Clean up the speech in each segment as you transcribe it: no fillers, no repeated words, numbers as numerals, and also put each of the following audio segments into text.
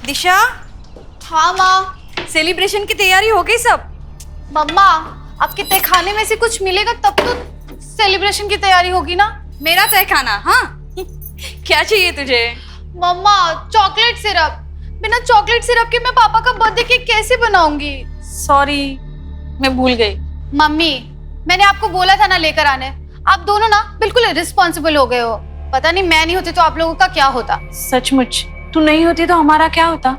दिशा। हाँ माँ। सेलिब्रेशन की तैयारी हो गई सब? मम्मा, आपके तय खाने में से कुछ मिलेगा तब तो सेलिब्रेशन की तैयारी होगी ना। मेरा तय खाना? हाँ क्या चाहिए तुझे? मम्मा, चॉकलेट सिरप। बिना चॉकलेट सिरप के मैं पापा का बर्थडे केक कैसे बनाऊंगी? सॉरी, मैं भूल गई। मम्मी, मैंने आपको बोला था ना लेकर आने। आप दोनों ना बिल्कुल रिस्पॉन्सिबल हो गए हो। पता नहीं मैं नहीं होती तो आप लोगों का क्या होता। सचमुच तू नहीं होती तो हमारा क्या होता?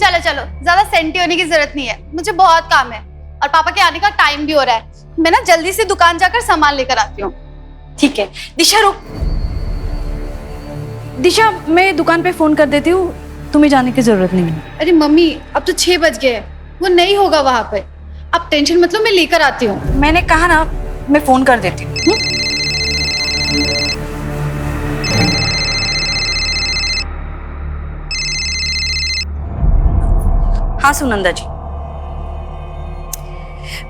चलो चलो, ज्यादा सेंटी होने की जरूरत नहीं है, मुझे बहुत काम है और पापा के आने का टाइम भी हो रहा है। मैं ना जल्दी से दुकान जाकर सामान लेकर आती हूँ। ठीक है। दिशा रुक। दिशा, मैं दुकान पे फोन कर देती हूँ, तुम्हें जाने की जरूरत नहीं है। अरे मम्मी, अब तो 6 बज गए हैं, वो नहीं होगा वहां पे। आप टेंशन मतलब मैं लेकर आती हूँ। मैंने कहा ना, मैं फोन कर देती हूँ। हाँ सुनंदा जी,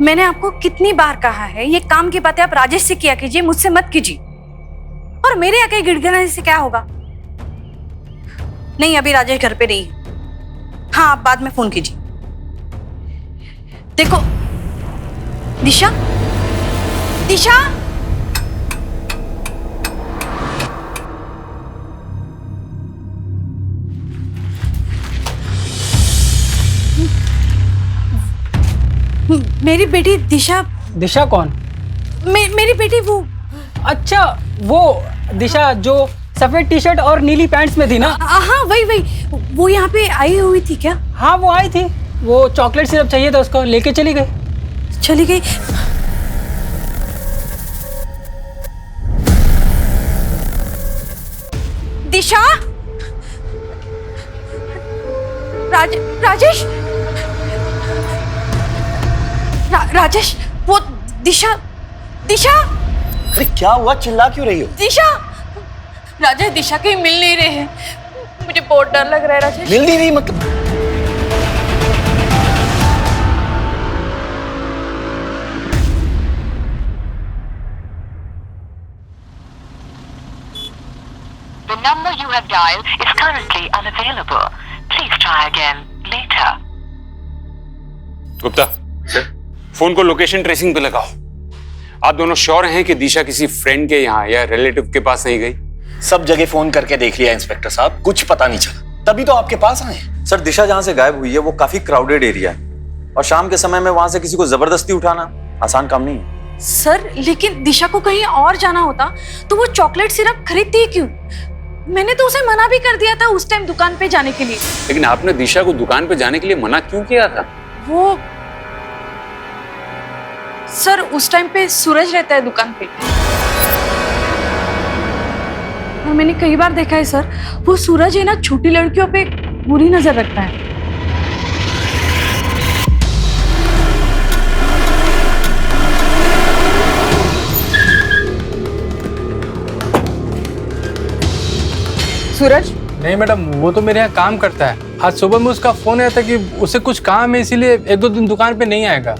मैंने आपको कितनी बार कहा है ये काम की बातें आप राजेश से किया कीजिए, मुझसे मत कीजिए। और मेरे आके गिड़गिड़ाने से क्या होगा? नहीं, अभी राजेश घर पे नहीं है। हाँ, आप बाद में फोन कीजिए। देखो दिशा, दिशा, मेरी बेटी दिशा। दिशा कौन? मेरी बेटी वो। अच्छा, वो दिशा जो सफेद टी शर्ट और नीली पैंट्स में थी ना? हाँ वही वही, वो यहाँ पे आई हुई थी क्या? हाँ वो आई थी, वो चॉकलेट सिरप चाहिए था उसको, लेके चली गई। चली गई? दिशा, राजेश, राजेश, वो दिशा, दिशा। अरे क्या हुआ, चिल्ला क्यों रही हो? दिशा, राजेश दिशा कहीं मिल नहीं रहे हैं, मुझे बहुत डर लग रहा है राजेश। मिल नहीं रही मतलब? The number you have dialed is currently unavailable. Please try again later. Gupta, phone को लोकेशन ट्रेसिंग पे लगाओ। आप दोनों श्योर हैं कि दिशा किसी फ्रेंड के यहाँ या रिलेटिव के पास नहीं गई? सब जगह फोन करके देख लिया इंस्पेक्टर साहब, कुछ पता नहीं चला, तभी तो आपके पास आए। सर, दिशा जहाँ से गायब हुई है वो काफी क्राउडेड एरिया है और शाम के समय में वहां से किसी को जबरदस्ती उठाना आसान काम नहीं है। सर, लेकिन दिशा को कहीं और जाना होता तो वो चॉकलेट सिरप खरीदती क्यों? मैंने तो उसे मना भी कर दिया था उस टाइम दुकान पे जाने के लिए। लेकिन आपने दिशा को दुकान पे जाने के लिए मना क्यों किया था? वो सर, उस टाइम पे सूरज रहता है दुकान पे और मैंने कई बार देखा है सर, वो सूरज है ना छोटी लड़कियों पे बुरी नजर रखता है। सूरज? नहीं मैडम, वो तो मेरे यहाँ काम करता है। आज सुबह में उसका फोन आया था कि उसे कुछ काम है, इसीलिए 1-2 दिन दुकान पे नहीं आएगा।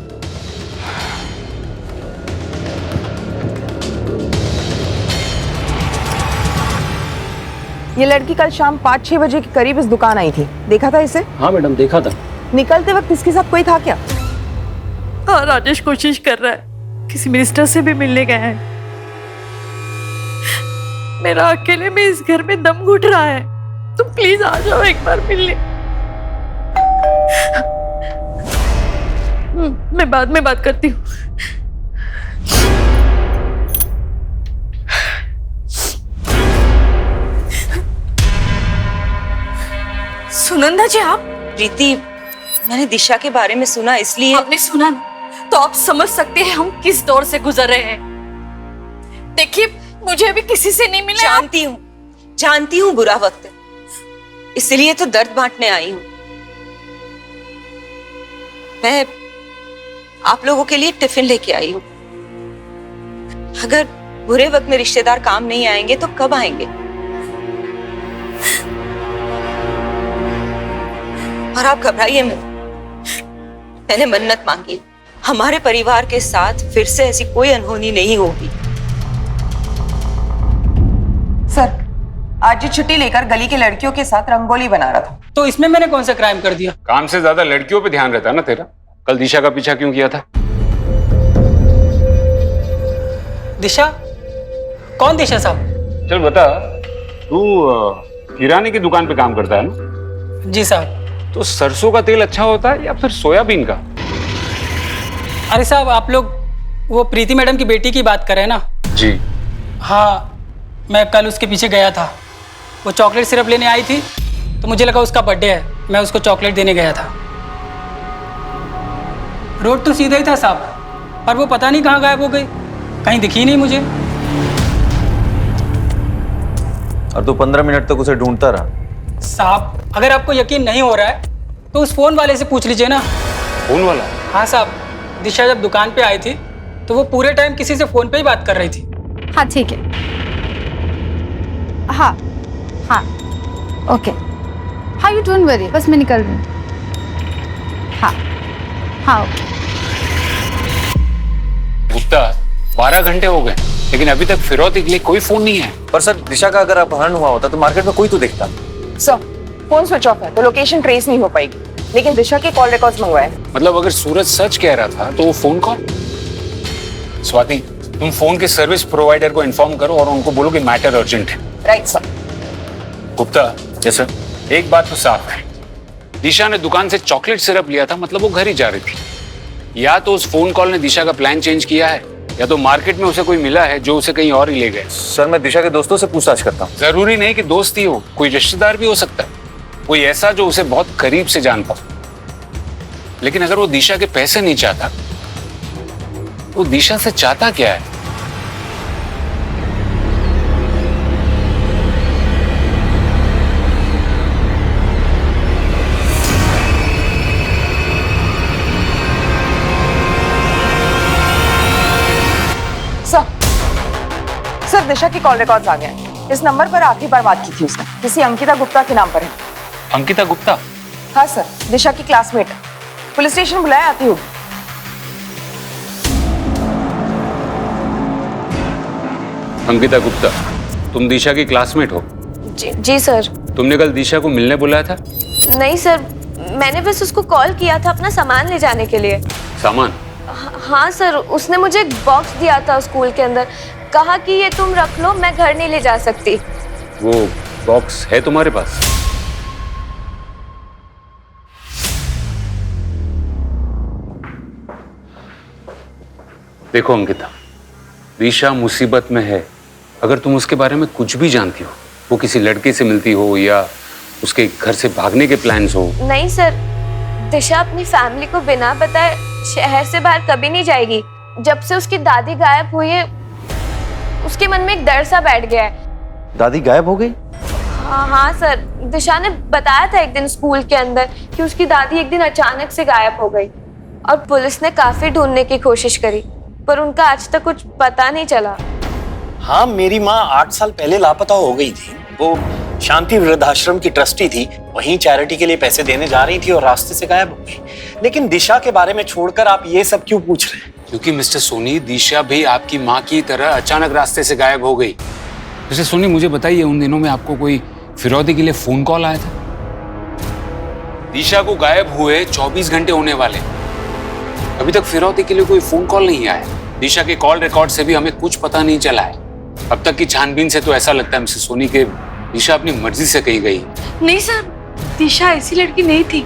ये लड़की कल शाम 5-6 बजे के करीब इस दुकान आई थी, देखा था इसे? हाँ मैडम, देखा था। निकलते वक्त इसके साथ कोई था क्या? हाँ, राजेश कोशिश कर रहा है, किसी मिनिस्टर से भी मिलने गया है। मेरा अकेले में इस घर में दम घुट रहा है, तुम प्लीज आ जाओ एक बार मिलने। मैं बाद में बात करती हूँ। सुनंदा जी, आप? प्रीति, मैंने दिशा के बारे में सुना, इसलिए। आपने सुना ना, तो आप समझ सकते हैं हम किस दौर से गुजर रहे हैं। देखिए, मुझे अभी किसी से नहीं मिला। जानती हूँ बुरा वक्त है, इसलिए तो दर्द बांटने आई हूँ। मैं आप लोगों के लिए टिफिन लेके आई हूँ। अगर बुरे वक्त में रिश्तेदार काम नहीं आएंगे तो कब आएंगे? और आप घबराइए मत, मैंने मन्नत मांगी, हमारे परिवार के साथ फिर से ऐसी कोई अनहोनी नहीं होगी। सर, आज ये छुट्टी लेकर गली की लड़कियों के साथ रंगोली बना रहा था। तो इसमें मैंने कौन सा क्राइम कर दिया? काम से ज्यादा लड़कियों पे ध्यान रहता है ना तेरा। कल दिशा का पीछा क्यों किया था? दिशा? कौन दिशा साहब? चल बता, तू किराने की दुकान पे काम करता है ना? जी साहब। तो सरसों का तेल अच्छा होता है या फिर सोयाबीन का? अरे साहब, आप लोग वो प्रीति मैडम की बेटी की बात कर रहे हैं ना? जी हाँ, मैं कल उसके पीछे गया था। वो चॉकलेट सिरप लेने आई थी तो मुझे लगा उसका बर्थडे है, मैं उसको चॉकलेट देने गया था। रोड तो सीधा ही था साहब, पर वो पता नहीं कहाँ गायब हो गई, कहीं दिखी नहीं मुझे। और तू 15 मिनट तक उसे ढूंढता रहा? साहब, अगर आपको यकीन नहीं हो रहा है तो उस फोन वाले से पूछ लीजिए ना। फोन वाला? हाँ साहब, दिशा जब दुकान पे आई थी तो वो पूरे टाइम किसी से फोन पे ही बात कर रही थी। हाँ ठीक है, हाँ हाँ ओके, हाँ यू डोंट वरी, बस मैं निकल रही हूँ। हाँ हाँ ओके। गुप्ता, 12 घंटे हो गए लेकिन अभी तक फिरौती के लिए कोई फोन नहीं है। पर सर, दिशा का अगर अपहरण हुआ होता तो मार्केट में कोई तो दिखता। सर, फोन स्विच ऑफ है तो लोकेशन ट्रेस नहीं हो पाएगी, लेकिन दिशा के कॉल रिकॉर्ड्स मंगवाए। मतलब अगर सूरज सच कह रहा था तो वो फोन कॉल? स्वाति, तुम फोन के सर्विस प्रोवाइडर को इन्फॉर्म करो और उनको बोलो कि मैटर अर्जेंट है। Right sir. Gupta, yes sir. एक बात तो साफ है, दिशा ने दुकान से चॉकलेट सिरप लिया था, मतलब वो घर ही जा रही थी। या तो उस फोन कॉल ने दिशा का प्लान चेंज किया है, या तो मार्केट में उसे कोई मिला है जो उसे कहीं और ही ले गए। सर, मैं दिशा के दोस्तों से पूछताछ करता हूँ। जरूरी नहीं कि दोस्त ही हो, कोई रिश्तेदार भी हो सकता है, कोई ऐसा जो उसे बहुत करीब से जानता हो। लेकिन अगर वो दिशा के पैसे नहीं चाहता तो दिशा से चाहता क्या है? सर, दिशा की कॉल रिकॉर्ड्स आ गए। इस नंबर पर आखिरी बार बात की थी उसने, किसी अंकिता गुप्ता के नाम पर है। अंकिता गुप्ता? हाँ सर, दिशा की क्लासमेट है। पुलिस स्टेशन बुलाया, आती होगी। अंकिता गुप्ता, तुम दिशा की क्लासमेट हो? जी सर। तुमने कल दिशा को मिलने बुलाया था? नहीं सर, मैंने बस उसको कॉल किया था अपना सामान ले जाने के लिए। सामान? हाँ सर, उसने मुझे एक बॉक्स दिया था स्कूल के अंदर, कहा कि ये तुम रख लो, मैं घर नहीं ले जा सकती। वो बॉक्स है तुम्हारे पास? देखो अंकिता, दिशा मुसीबत में है। अगर तुम उसके बारे में कुछ भी जानती हो, वो किसी लड़के से मिलती हो या उसके घर से भागने के प्लान्स हो। नहीं सर, दिशा अपनी फैमिली को बिना बताए शहर से बाहर कभी नहीं जाएगी। जब से उसकी दादी गायब हुई है, उसके मन में एक डर सा बैठ गया है। दादी गायब हो गई? हाँ सर, दिशा ने बताया था एक दिन स्कूल के अंदर कि उसकी दादी एक दिन अचानक से गायब हो गई और पुलिस ने काफी ढूंढने की कोशिश करी, पर उनका आज तक कुछ पता नहीं चला। हाँ, मेरी माँ 8 साल पहले लापता हो गई थी। वो शांति वृद्धाश्रम की ट्रस्टी थी, वहीं चैरिटी के लिए पैसे देने जा रही थी और रास्ते से गायब हो गई। लेकिन दिशा के बारे में छोड़कर आप ये सब क्यों पूछ रहे हैं? क्योंकि मिस्टर सोनी, दिशा भी आपकी माँ की तरह अचानक रास्ते से गायब हो गई। मिस्टर सोनी, मुझे बताइए, उन दिनों में आपको कोई फिरौती के लिए फोन कॉल आया था? दिशा को गायब हुए 24 घंटे होने वाले, अभी तक फिरौती के लिए कोई फोन कॉल नहीं आया। दिशा के कॉल रिकॉर्ड से भी हमें कुछ पता नहीं चला है। अब तक की छानबीन से तो ऐसा लगता है मिस्टर सोनी के दिशा अपनी मर्जी से कहीं गई। नहीं सर, दिशा ऐसी लड़की नहीं थी,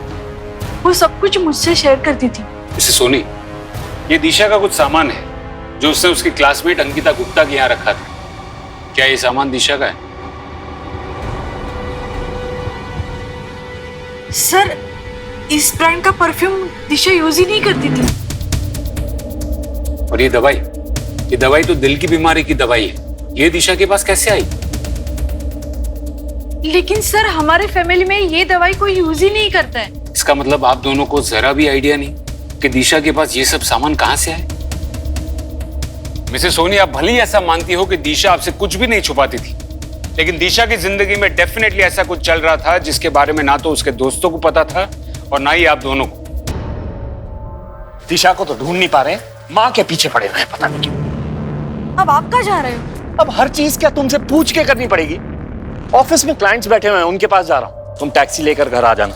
वो सब कुछ मुझसे शेयर करती थी। मिस्टर सोनी, ये दिशा का कुछ सामान है जो उसने उसकी क्लासमेट अंकिता गुप्ता के यहाँ रखा था। क्या ये सामान दिशा का है? सर, इस ब्रांड का परफ्यूम दिशा यूज ही नहीं करती थी। और ये दवाई तो दिल की बीमारी की दवाई है, ये दिशा के पास कैसे आई? लेकिन सर, हमारे फैमिली में ये दवाई कोई यूज ही नहीं करता है। इसका मतलब आप दोनों को जरा भी आइडिया नहीं कि दिशा के पास ये सब सामान कहां से आए? मिसेस सोनी, आप भली ऐसा मानती हो कि दिशा आपसे कुछ भी नहीं छुपाती थी, लेकिन दिशा की जिंदगी में डेफिनेटली ऐसा कुछ चल रहा था जिसके बारे में ना तो उसके दोस्तों को पता था और ना ही आप दोनों को। दिशा को तो ढूंढ नहीं पा रहे, माँ के पीछे पड़े हुए हैं, पता नहीं क्यों। अब आप कहाँ जा रहे हो? अब हर चीज क्या तुमसे पूछ के करनी पड़ेगी? ऑफिस में क्लाइंट्स बैठे हुए हैं, उनके पास जा रहा हूं। तुम टैक्सी लेकर घर आ जाना।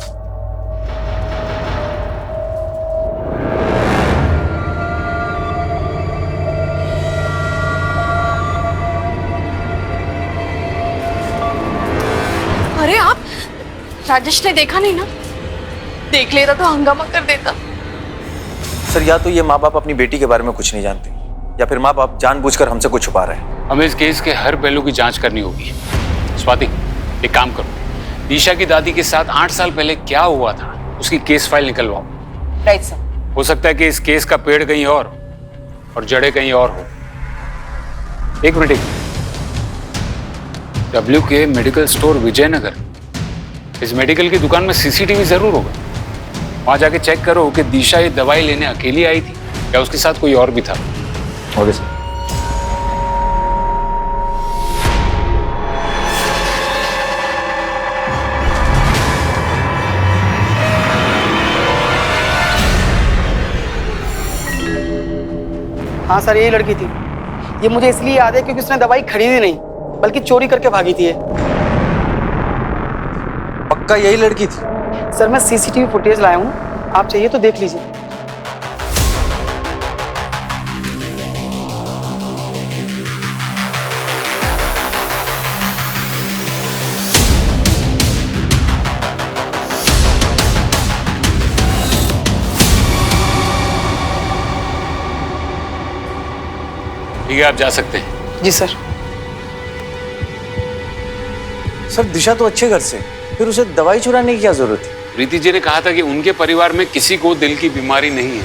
अरे आप, राजेश ने देखा नहीं ना? देख लेता तो हंगामा कर देता। सर या तो ये माँ बाप अपनी बेटी के बारे में कुछ नहीं जानते, या फिर माँ बाप जानबूझकर हमसे कुछ छुपा रहे हैं। हमें इस केस के हर पहलू की जांच करनी होगी। स्वाति, एक काम करो, दिशा की दादी के साथ 8 साल पहले क्या हुआ था उसकी केस फाइल निकलवाओ। Right sir. हो सकता है कि इस केस का पेड़ कहीं और जड़ें कहीं और हो। एक मिनट, डब्ल्यू के मेडिकल स्टोर विजयनगर, इस मेडिकल की दुकान में सीसीटीवी जरूर होगा। वहां जाके चेक करो कि दिशा ये दवाई लेने अकेली आई थी या उसके साथ कोई और भी था। Okay sir. हाँ सर, यही लड़की थी। ये मुझे इसलिए याद है क्योंकि उसने दवाई खरीदी नहीं बल्कि चोरी करके भागी थी ये। पक्का यही लड़की थी? सर मैं सीसीटीवी फुटेज लाया हूँ, आप चाहिए तो देख लीजिए। ठीक है, आप जा सकते हैं। जी सर। सर दिशा तो अच्छे घर से, फिर उसे दवाई चुराने की क्या जरूरत थी? प्रीति जी ने कहा था कि उनके परिवार में किसी को दिल की बीमारी नहीं है।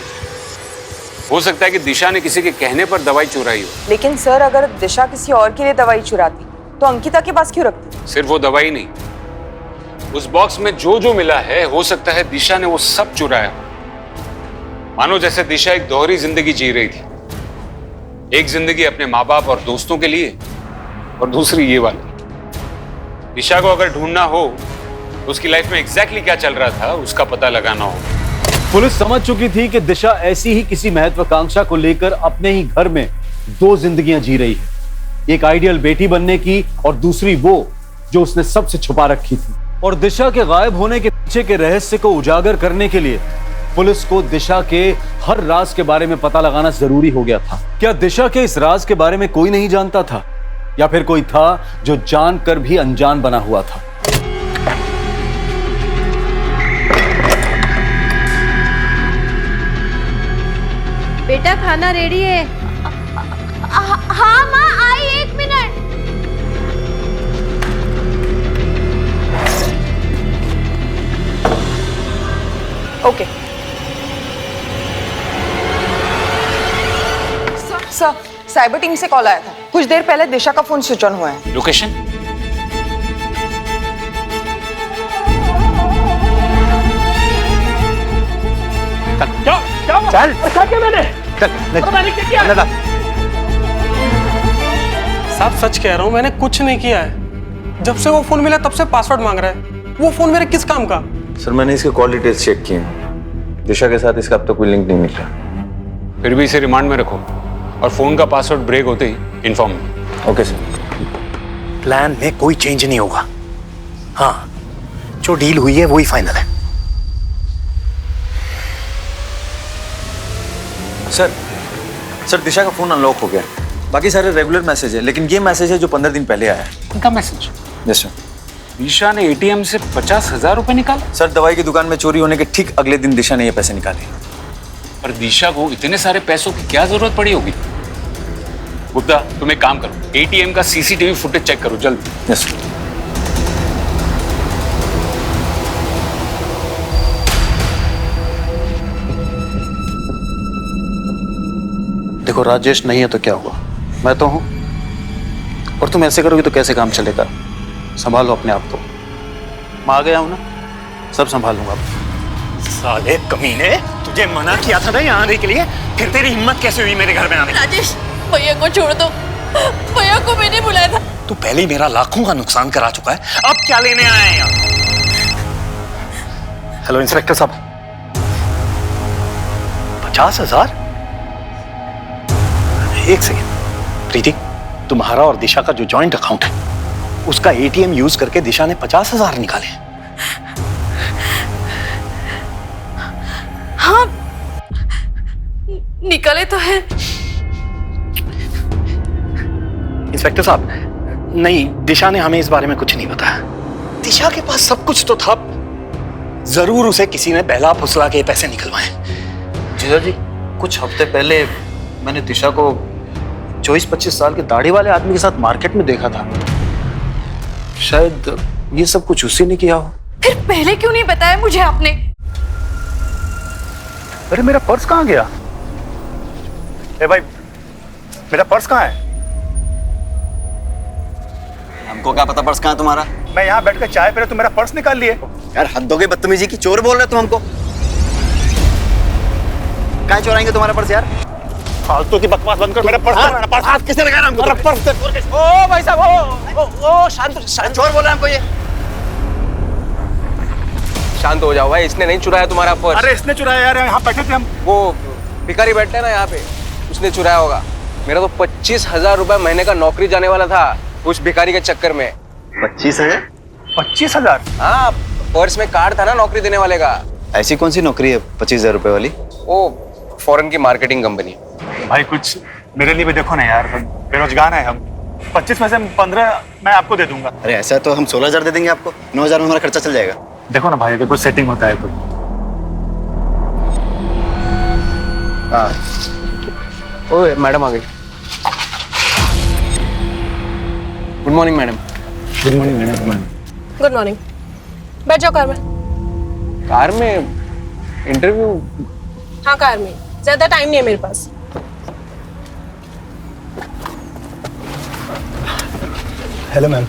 हो सकता है कि दिशा ने किसी के कहने पर दवाई चुराई हो। लेकिन सर अगर दिशा किसी और के लिए दवाई चुराती तो अंकिता के पास क्यों रखती? सिर्फ वो दवाई नहीं, उस बॉक्स में जो जो मिला है हो सकता है दिशा ने वो सब चुराया। मानो जैसे दिशा एक दोहरी जिंदगी जी रही थी, एक जिंदगी अपने माँ बाप और दोस्तों के लिए और दूसरी ये वाली। दिशा को अगर ढूंढना हो तो उसकी लाइफ में एग्जैक्टली क्या चल रहा था उसका पता लगाना हो। पुलिस समझ चुकी थी कि दिशा ऐसी ही किसी महत्वाकांक्षा को लेकर अपने ही घर में 2 जिंदगियां जी रही है, एक आइडियल बेटी बनने की और दूसरी वो जो उसने सबसे छुपा रखी थी। और दिशा के गायब होने के पीछे के रहस्य को उजागर करने के लिए पुलिस को दिशा के हर राज के बारे में पता लगाना जरूरी हो गया था। क्या दिशा के इस राज के बारे में कोई नहीं जानता था, या फिर कोई था जो जानकर भी अनजान बना हुआ था? बेटा खाना रेडी है। हाँ माँ, आई 1 minute. Okay sir, cyber team से कॉल आया था। कुछ देर पहले दिशा का फोन स्विच ऑन हुआ है। लोकेशन? चल मैंने साहब सच कह रहा हूँ, मैंने कुछ नहीं किया है। जब से वो फोन मिला तब से पासवर्ड मांग रहा है। वो फोन मेरे किस काम का? सर मैंने इसके कॉल डिटेल्स चेक किए हैं, दिशा के साथ इसका अब तक कोई लिंक नहीं मिला। फिर भी इसे रिमांड में रखो और फोन का पासवर्ड ब्रेक होते ही इन्फॉर्म। Okay sir. प्लान में कोई चेंज नहीं होगा। हाँ, जो डील हुई है वही फाइनल है। सर दिशा का फोन अनलॉक हो गया, बाकी सारे रेगुलर मैसेज है, लेकिन ये मैसेज है जो 15 दिन पहले आया है। उनका मैसेज? Yes sir. दिशा ने एटीएम से 50,000 रुपए निकाले? सर दवाई की दुकान में चोरी होने के ठीक अगले दिन दिशा ने ये पैसे निकाले। पर दिशा को इतने सारे पैसों की क्या जरूरत पड़ी होगी? गुप्ता, तुम एक काम करो, एटीएम का सीसीटीवी फुटेज चेक करो जल्दी। Yes sir. देखो राजेश नहीं है तो क्या हुआ, मैं तो हूं, और तुम ऐसे करोगे तो कैसे काम चलेगा? संभालो अपने आप को। मैं आ गया हूं ना, सब संभाल लूंगा। साले कमीने, तुझे मना किया था ना यहाँ आने के लिए, फिर तेरी हिम्मत कैसे हुई मेरे घर में आने की? राजेश, भैया को छोड़ दो। भैया को मैंने बुलाया था। तू पहले ही मेरा लाखों का नुकसान करा चुका है, अब क्या लेने आया है यहाँ? हेलो इंस्पेक्टर साहब, 50,000? एक सेकेंड, प्रीति, तुम्हारा और दिशा का जो जॉइंट अकाउंट है उसका एटीएम यूज करके दिशा ने 50,000 निकाले। हाँ, निकाले तो है। इंस्पेक्टर साहब, नहीं, दिशा ने हमें इस बारे में कुछ नहीं बताया। दिशा के पास सब कुछ तो था, जरूर उसे किसी ने बहला फुसला के पैसे निकलवाए। जीजा जी, कुछ हफ्ते पहले मैंने दिशा को 24-25 साल के दाढ़ी वाले आदमी के साथ मार्केट में देखा था। शायद ये सब कुछ उसी ने किया हो। फिर पहले क्यों नहीं बताया मुझे आपने? अरे मेरा पर्स कहाँ गया? ए भाई, मेरा पर्स कहाँ है? हमको क्या पता पर्स कहाँ है तुम्हारा? मैं यहाँ बैठकर चाय पी रहा, तुम मेरा पर्स निकाल लिए। यार हद हो गई बदतमीजी की, चोर बोल रहे तुम हमको। कहाँ चोराएंगे तुम्हारा पर्स यार? फालतू की बकवास बंद कर, मेरा पर्स दे, मेरा पर्स। हाथ किसने लगाया हमको? मेरा पर्स दे। ओ भाई साहब, ओ शांत चोर बोल रहा है हमको ये। शांत हो जाओ भाई, इसने नहीं चुराया तुम्हारा पर्स। अरे इसने चुराया यार, यहाँ बैठे थे हम। वो भिखारी बैठते हैं ना यहाँ पे, उसने चुराया होगा। मेरा तो 25,000 रुपए महीने का नौकरी जाने वाला था उस भिखारी के चक्कर में। 25,000? 25,000? हाँ, पर्स में कार्ड था ना नौकरी देने वाले का। ऐसी कौन सी नौकरी है 25,000 रुपए वाली? वो फॉरेन की मार्केटिंग कंपनी। भाई कुछ मेरे लिए भी देखो ना यार, बेरोजगार है हम। 25 में से 15 मैं आपको दे दूंगा। अरे ऐसा तो हम 16,000 दे देंगे आपको, 9,000 में हमारा खर्चा चल जाएगा। देखो ना भाई, देखो सेटिंग होता है तो। हाँ, ओए मैडम आ गई। Good morning madam. Good morning madam. Good morning. बैठ जाओ कार में। कार में इंटरव्यू? हाँ, कार में। ज्यादा टाइम नहीं है मेरे पास। Hello ma'am.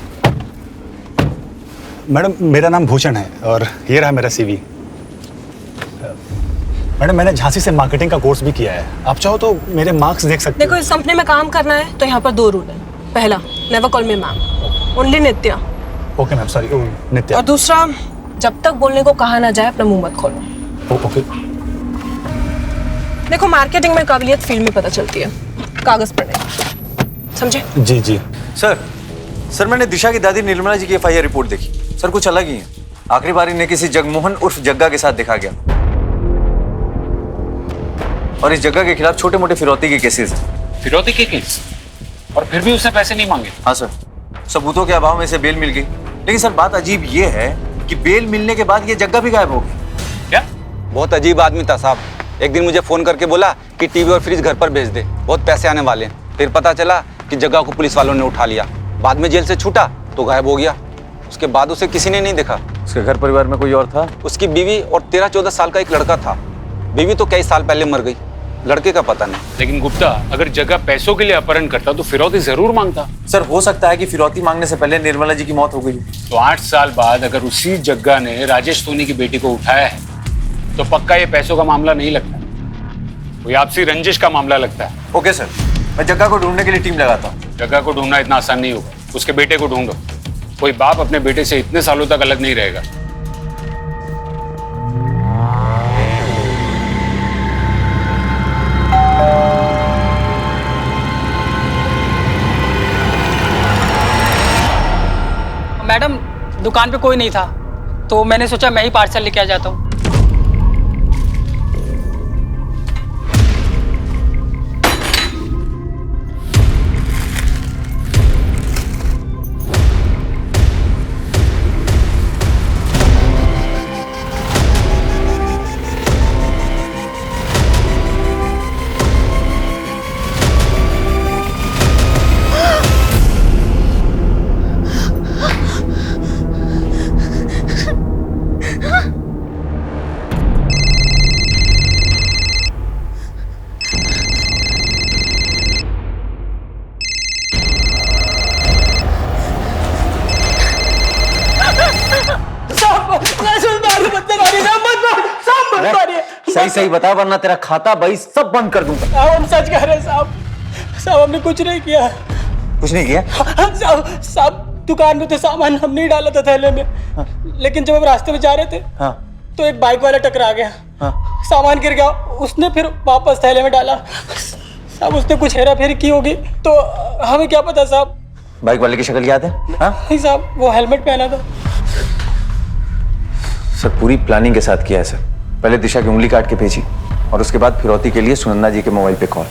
मैडम मेरा नाम भूषण है और ये रहा मेरा सीवी। मैडम मैंने झांसी से मार्केटिंग का कोर्स भी किया है, आप चाहो तो मेरे मार्क्स देख सकते देखो, इस कंपनी में काम करना है तो यहाँ पर 2 रूल है। पहला, never call me ma'am, only Nitya. Okay ma'am, sorry Nitya. और दूसरा, जब तक बोलने को कहा ना जाए अपना मुंह मत खोलो। ओके। देखो, मार्केटिंग में काबिलियत फील्ड में पता चलती है, कागज पर नहीं। समझे? जी जी। सर मैंने दिशा की दादी निर्मला जी की FIR रिपोर्ट देखी। सर कुछ अलग ही है। आखिरी बार इन्हें किसी जगमोहन उर्फ जग्गा के साथ देखा गया और इस जग्गा के खिलाफ छोटे मोटे फिरौती के केसेस हैं। फिरौती के केस? और फिर भी उसने पैसे नहीं मांगे? हाँ सर, सबूतों के अभाव में इसे बेल मिल गई। लेकिन सर बात अजीब ये है कि बेल मिलने के बाद ये जग्गा भी गायब हो गई। क्या? बहुत अजीब आदमी था साहब। एक दिन मुझे फोन करके बोला कि टीवी और फ्रिज घर पर भेज दे, बहुत पैसे आने वाले हैं। फिर पता चला कि जग्गा को पुलिस वालों ने उठा लिया। बाद में जेल से छूटा तो गायब हो गया। उसके बाद उसे किसी ने नहीं देखा। उसके घर परिवार में कोई और था? उसकी बीवी और 13-14 साल का एक लड़का था। बीवी तो कई साल पहले मर गई, लड़के का पता नहीं। लेकिन गुप्ता, अगर जग्गा पैसों के लिए अपहरण करता तो फिरौती जरूर मांगता। सर हो सकता है कि फिरौती मांगने से पहले निर्मला जी की मौत हो गई। तो 8 साल बाद अगर उसी जग्गा ने राजेश सोनी की बेटी को उठाया है तो पक्का ये पैसों का मामला नहीं लगता, कोई आपसी रंजिश का मामला लगता है। ओके सर, मैं जग्गा को ढूंढने के लिए टीम लगाता हूँ। जग्गा को ढूंढना इतना आसान नहीं होगा, उसके बेटे को ढूंढो। कोई बाप अपने बेटे से इतने सालों तक अलग नहीं रहेगा। मैडम, दुकान पे कोई नहीं था तो मैंने सोचा मैं ही पार्सल लेके आ जाता हूँ। सही सही बता वरना तेरा खाता बही सब बंद कर दूंगा। हम सच कह रहे हैं साहब। साहब हमने कुछ नहीं किया। कुछ नहीं किया? साहब दुकान में तो सामान हम नहीं डाला था थैले में। लेकिन जब हम रास्ते में जा रहे थे तो एक बाइक वाला टकरा गया। सामान गिर गया, उसने फिर वापस थैले में डाला। साहब उसने कुछ हेरा फेरी की होगी तो हमें क्या पता साहब। बाइक वाले की शक्ल याद है? हाँ नहीं साहब, वो हेलमेट पहना था। सर पूरी प्लानिंग के साथ किया है सर। पहले दिशा की उंगली काट के भेजी और उसके बाद फिरौती के लिए सुनंदा जी के मोबाइल पे कॉल।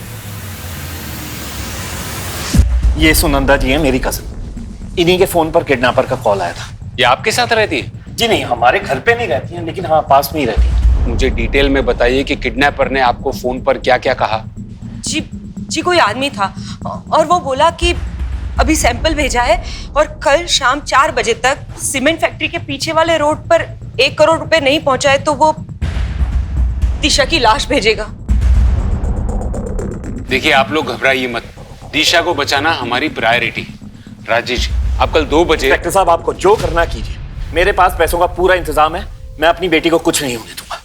ये सुनंदा जी है, मेरी कजन। इन्हीं के फोन पर किडनैपर का कॉल आया था। ये आपके साथ रहती है? जी नहीं, हमारे घर पे नहीं रहती हैं, लेकिन हाँ पास में ही रहती हैं। मुझे डिटेल में बताइए कि किडनैपर ने आपको फोन पर क्या क्या कहा। जी कोई आदमी था और वो बोला कि अभी सैंपल भेजा है और कल शाम 4 बजे तक सीमेंट फैक्ट्री के पीछे वाले रोड पर 1 करोड़ रुपए नहीं पहुंचाए तो वो दिशा की लाश भेजेगा। देखिए आप लोग घबराइए मत, दिशा को बचाना हमारी प्रायोरिटी। राजेश, आप कल 2 बजे। इंस्पेक्टर साहब, आपको जो करना कीजिए, मेरे पास पैसों का पूरा इंतजाम है। मैं अपनी बेटी को कुछ नहीं होने दूंगा।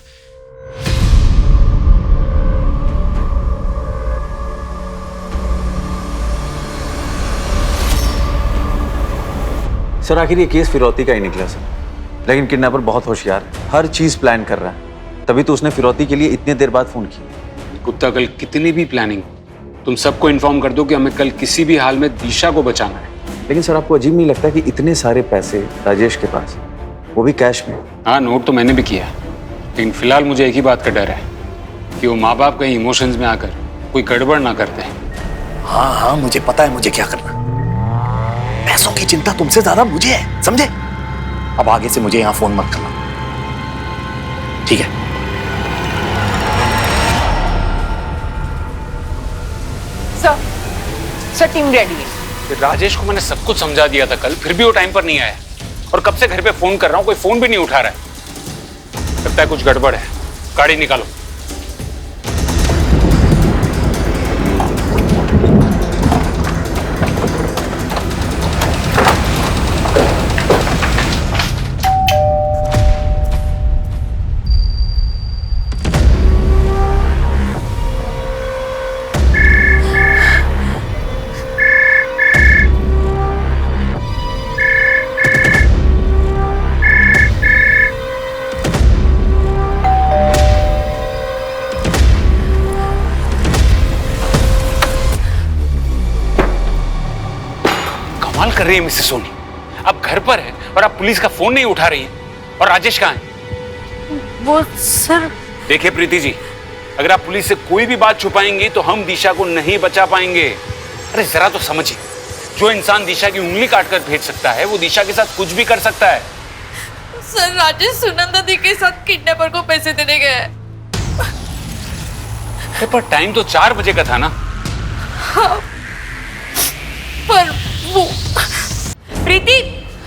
सर आखिर ये केस फिरौती का ही निकला सर, लेकिन किडनैपर बहुत होशियार है, हर चीज प्लान कर रहा है, तभी तो उसने फिरौती के लिए इतनी देर बाद फोन किया। कुत्ता, कल कितनी भी प्लानिंग, तुम सबको इन्फॉर्म कर दो कि हमें कल किसी भी हाल में दिशा को बचाना है। लेकिन सर आपको अजीब नहीं लगता कि इतने सारे पैसे राजेश के पास, वो भी कैश में? हाँ, नोट तो मैंने भी किया, लेकिन फिलहाल मुझे एक ही बात का डर है कि वो माँ बाप कहीं इमोशंस में आकर कोई गड़बड़ ना करते हैं। हाँ, मुझे पता है मुझे क्या करना। पैसों की चिंता तुमसे ज्यादा मुझे है, समझे? अब आगे से मुझे यहाँ फोन मत करना, ठीक है? सर टीम रेडी है। राजेश को मैंने सब कुछ समझा दिया था कल, फिर भी वो टाइम पर नहीं आया और कब से घर पे फोन कर रहा हूँ, कोई फोन भी नहीं उठा रहा है। लगता है कुछ गड़बड़ है। गाड़ी निकालो। कर रही है मिसेस सोनी, आप घर पर है और आप पुलिस का फोन नहीं उठा रही हैं। और राजेश कहाँ है? वो सर। देखिए प्रीति जी, अगर आप पुलिस से कोई भी बात छुपाएंगी तो हम दिशा को नहीं बचा पाएंगे। अरे जरा तो समझिए, जो इंसान दिशा की उंगली काटकर भेज सकता है वो दिशा के साथ कुछ भी कर सकता है। सर राजेश सुनंदा दी के साथ किडनैपर को पैसे देने गया है। पर टाइम तो 4 बजे का था ना। हाँ, पर वो प्रीति,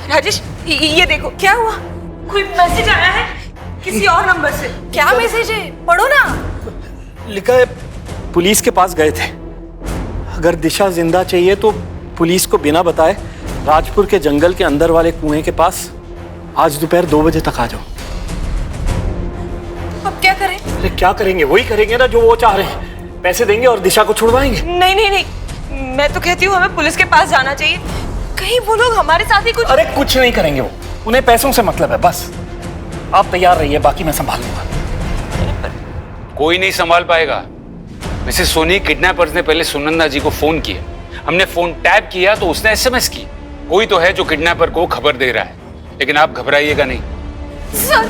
राजेश ये देखो क्या हुआ, कोई मैसेज आया है किसी और नंबर से। क्या मैसेज है, पढ़ो ना। लिखा है पुलिस के पास गए थे, अगर दिशा जिंदा चाहिए तो पुलिस को बिना बताए राजपुर के जंगल के अंदर वाले कुएं के पास आज दोपहर 2 बजे तक आ जाओ। अब क्या करें? अरे क्या करेंगे, वही करेंगे ना जो वो चाह रहे हैं, पैसे देंगे और दिशा को छुड़वाएंगे। नहीं नहीं नहीं, मैं तो कहती हूँ हमें पुलिस के पास जाना चाहिए, कहीं वो लोग हमारे साथ ही कुछ। अरे कुछ नहीं करेंगे वो, उन्हें पैसों से मतलब है बस। आप तैयार रहिए, बाकी मैं संभाल लूंगा। कोई नहीं संभाल पाएगा मिसेस सोनी। किडनैपर्स ने पहले सुनंदा जी को फोन किया, हमने फोन टैप किया तो उसने एसएमएस की। कोई तो है जो किडनैपर को खबर दे रहा है, लेकिन आप घबराइएगा नहीं। सर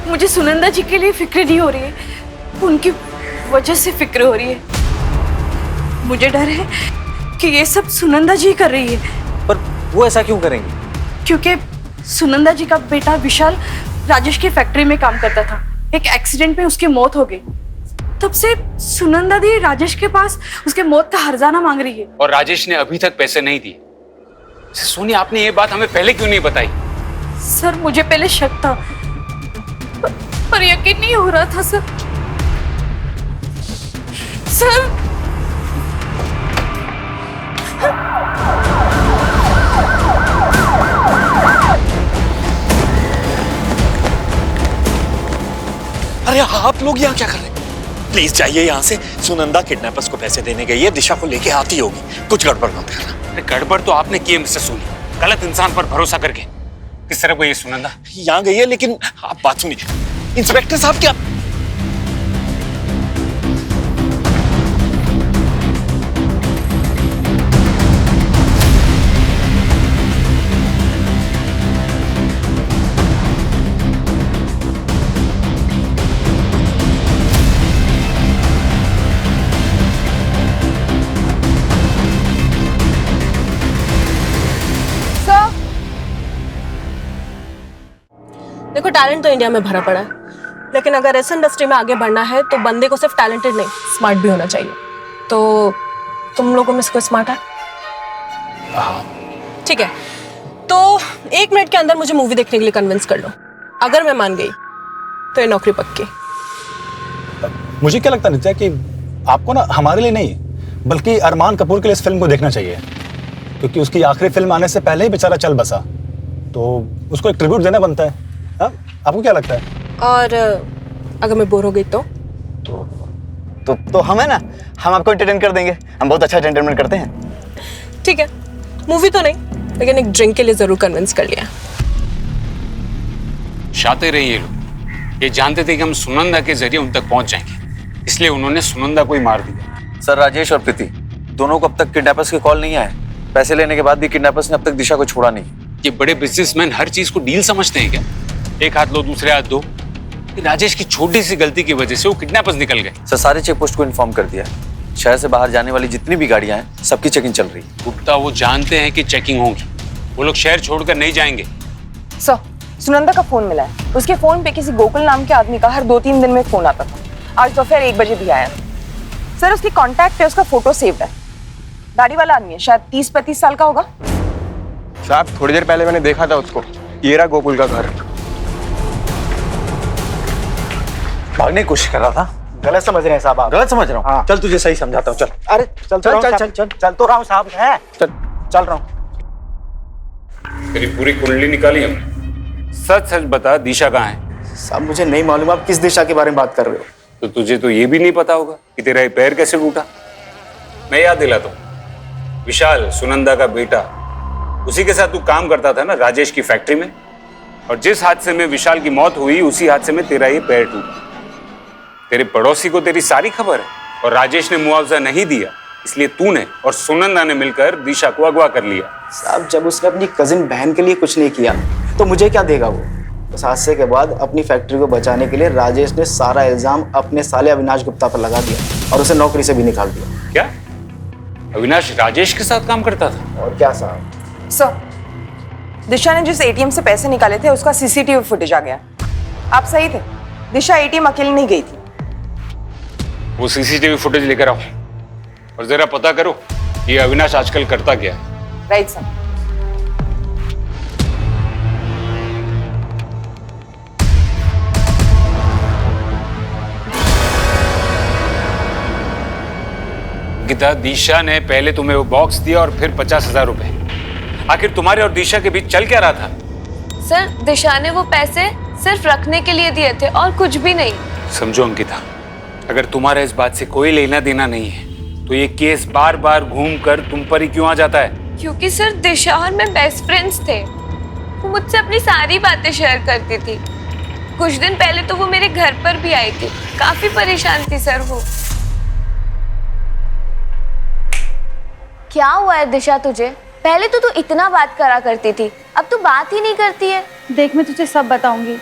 मुझे सुनंदा जी के लिए फिक्र नहीं हो रही है, उनकी वजह से फिक्र हो रही है। मुझे डर है कि ये सब सुनंदा जी कर रही है। पर वो ऐसा क्यों करेंगी? क्योंकि सुनंदा जी का बेटा विशाल राजेश की फैक्ट्री में काम करता था, एक एक्सीडेंट में उसकी मौत हो गई। तब से सुनंदा दी राजेश के पास उसके मौत का हर्जाना मांग रही है। और राजेश ने अभी तक पैसे नहीं दिए। सोनी, आपने ये बात हमें पहले क्यों नहीं बताई? सर मुझे पहले शक था, पर यकीन नहीं हो रहा था सर। अरे आप लोग यहाँ क्या कर रहे हैं? प्लीज जाइए यहाँ से। सुनंदा किडनैपर्स को पैसे देने गई है, दिशा को लेके आती होगी, कुछ गड़बड़ मत करना। अरे गड़बड़ तो आपने की है मिस्टर सोनी, गलत इंसान पर भरोसा करके। किस तरह गई है सुनंदा? यहाँ गई है, लेकिन आप बात सुनिए इंस्पेक्टर साहब। क्या देखो टैलेंट तो इंडिया में भरा पड़ा है, लेकिन अगर इस इंडस्ट्री में आगे बढ़ना है तो बंदे को सिर्फ टैलेंटेड नहीं स्मार्ट भी होना चाहिए। तो तुम लोगों में से कोई स्मार्ट है? ठीक है, तो 1 मिनट के अंदर मुझे मूवी देखने के लिए कन्विंस कर लो। अगर मैं मान गई तो ये नौकरी पक्की। मुझे क्या लगता है नित्या कि आपको ना हमारे लिए नहीं बल्कि अरमान कपूर के लिए इस फिल्म को देखना चाहिए, क्योंकि उसकी आखिरी फिल्म आने से पहले ही बेचारा चल बसा, तो उसको एक ट्रिब्यूट देना बनता है। हा? आपको क्या लगता है? और अगर मैं बोर हो गई तो हम है ना, हम आपको एंटरटेन कर देंगे। हम बहुत अच्छा एंटरटेनमेंट करते हैं। ठीक है, मूवी तो नहीं लेकिन एक ड्रिंक के लिए जरूर कन्विंस कर लिया। शातिर रहे ये लोग, ये जानते थे कि हम सुनंदा के जरिए उन तक पहुंच जाएंगे, इसलिए उन्होंने सुनंदा को ही मार दिया। सर राजेश और प्रीति दोनों को अब तक किडनैपर्स की कॉल नहीं आए। पैसे लेने के बाद भी किडनैपर्स ने अब तक दिशा को छोड़ा नहीं। ये बड़े बिजनेसमैन हर चीज को डील समझते हैं क्या? एक हाथ लो दूसरे हाथ दो। राजेश की छोटी सी गलती की वजह से वो किडनैपर्स निकल गए। सर सारे चेक पोस्ट को इन्फॉर्म कर दिया है। शहर से बाहर जाने वाली जितनी भी गाड़ियां हैं सबकी चेकिंग चल रही है। गुप्ता वो जानते हैं कि चेकिंग होगी, वो लोग शहर छोड़कर नहीं जाएंगे। सर सुनंदा का फोन मिला है। उसके फोन पे किसी गोकुल नाम के आदमी का हर 2-3 दिन में फोन आता था। आज दोपहर 1 बजे भी आया। सर उसकी कॉन्टैक्ट पे उसका फोटो सेव्ड है। दाढ़ी वाला आदमी है, शायद 30-35 साल का होगा। साहब थोड़ी देर पहले मैंने देखा था उसको, ये रहा गोकुल का घर। भागने की कोशिश कर रहा था। गलत समझ रहे हैं साहब आप। गलत समझ रहा हूँ? हाँ। चल तुझे सही समझाता हूँ। चल। अरे चल चल चल चल चल चल तो रहा हूँ साहब। है चल रहा हूँ। तेरी पूरी कुंडली निकाली हमने। सच सच बता, दिशा कहाँ है? साहब मुझे नहीं मालूम आप किस दिशा के बारे में बात कर रहे हो। तो तुझे तो ये भी नहीं पता होगा कि तेरा ये पैर कैसे टूटा। मैं याद दिलाता हूँ, विशाल सुनंदा का बेटा, उसी के साथ तू काम करता था ना राजेश की फैक्ट्री में, और जिस हादसे में विशाल की मौत हुई उसी हादसे में तेरा ये पैर टूटा। तेरे पड़ोसी को तेरी सारी खबर है, और राजेश ने मुआवजा नहीं दिया, इसलिए तूने और सुनंदा ने मिलकर दिशा को अगवा कर लिया। साहब जब उसने अपनी कजिन बहन के लिए कुछ नहीं किया तो मुझे क्या देगा वो। उस हादसे के बाद अपनी फैक्ट्री को बचाने के लिए राजेश ने सारा इल्जाम अपने साले अविनाश गुप्ता पर लगा दिया और उसे नौकरी से भी निकाल दिया। क्या अविनाश राजेश के साथ काम करता था? और क्या साहब। सर दिशा ने जिस एटीएम से पैसे निकाले थे उसका सीसीटीवी फुटेज आ गया। आप सही थे, दिशा एटीएम अकेली नहीं गई थी। वो सीसीटीवी फुटेज लेकर आओ और जरा पता करो ये अविनाश आजकल करता क्या है। Right sir. गीता, दिशा ने पहले तुम्हें वो बॉक्स दिया और फिर 50,000 रुपए। आखिर तुम्हारे और दिशा के बीच चल क्या रहा था? सर दिशा ने वो पैसे सिर्फ रखने के लिए दिए थे और कुछ भी नहीं। समझो अंकिता, अगर तुम्हारा इस बात से कोई लेना देना नहीं है तो ये केस बार बार घूमकर तुम पर ही क्यों आ जाता है? क्योंकि सर दिशा और मैं बेस्ट फ्रेंड्स थे। वो मुझसे अपनी सारी बातें शेयर करती थी। कुछ दिन पहले तो वो मेरे घर पर भी आई थी। काफी परेशान थी सर वो। क्या हुआ है दिशा तुझे? पहले तो तू इतना बात करा करती थी, अब तू बात ही नहीं करती है। देख मैं तुझे सब बताऊंगी,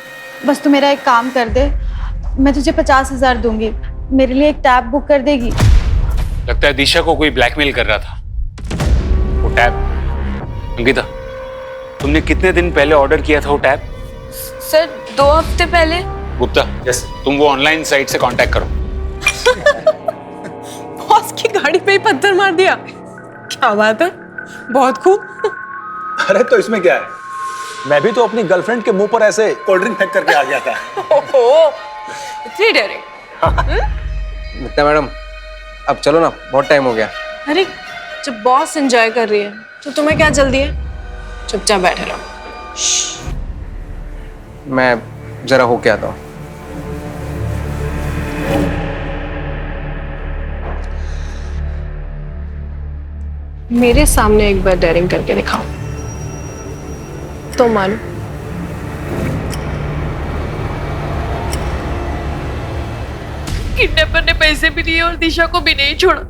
बस तू मेरा एक काम कर दे। मैं तुझे 50,000 दूंगी, मेरे लिए एक टैब बुक कर देगी? लगता है दिशा को कोई ब्लैकमेल कर रहा था। वो टैब, अंकिता तुमने कितने दिन पहले ऑर्डर किया था वो टैब? सर 2 हफ्ते पहले। गुप्ता तुम वो ऑनलाइन साइट से कांटेक्ट करो। बॉस की गाड़ी पे ही पत्थर मार दिया। क्या बात है, बहुत खूब। अरे तो इसमें क्या है, मैं भी तो अपनी गर्लफ्रेंड के मुंह पर ऐसे कोल्ड ड्रिंक फेंक करके आ गया था। ओहो, इतनी डेयरिंग। नित्या मैडम अब चलो ना, बहुत टाइम हो गया। अरे जब बॉस एंजॉय कर रही है तो तुम्हें क्या जल्दी है? चुपचाप बैठे रहो। मैं जरा होके आता हूँ। मेरे सामने एक बार डेयरिंग करके दिखाओ तो मानो। किडनैपर ने पैसे भी दिए और दिशा को भी नहीं छोड़ा।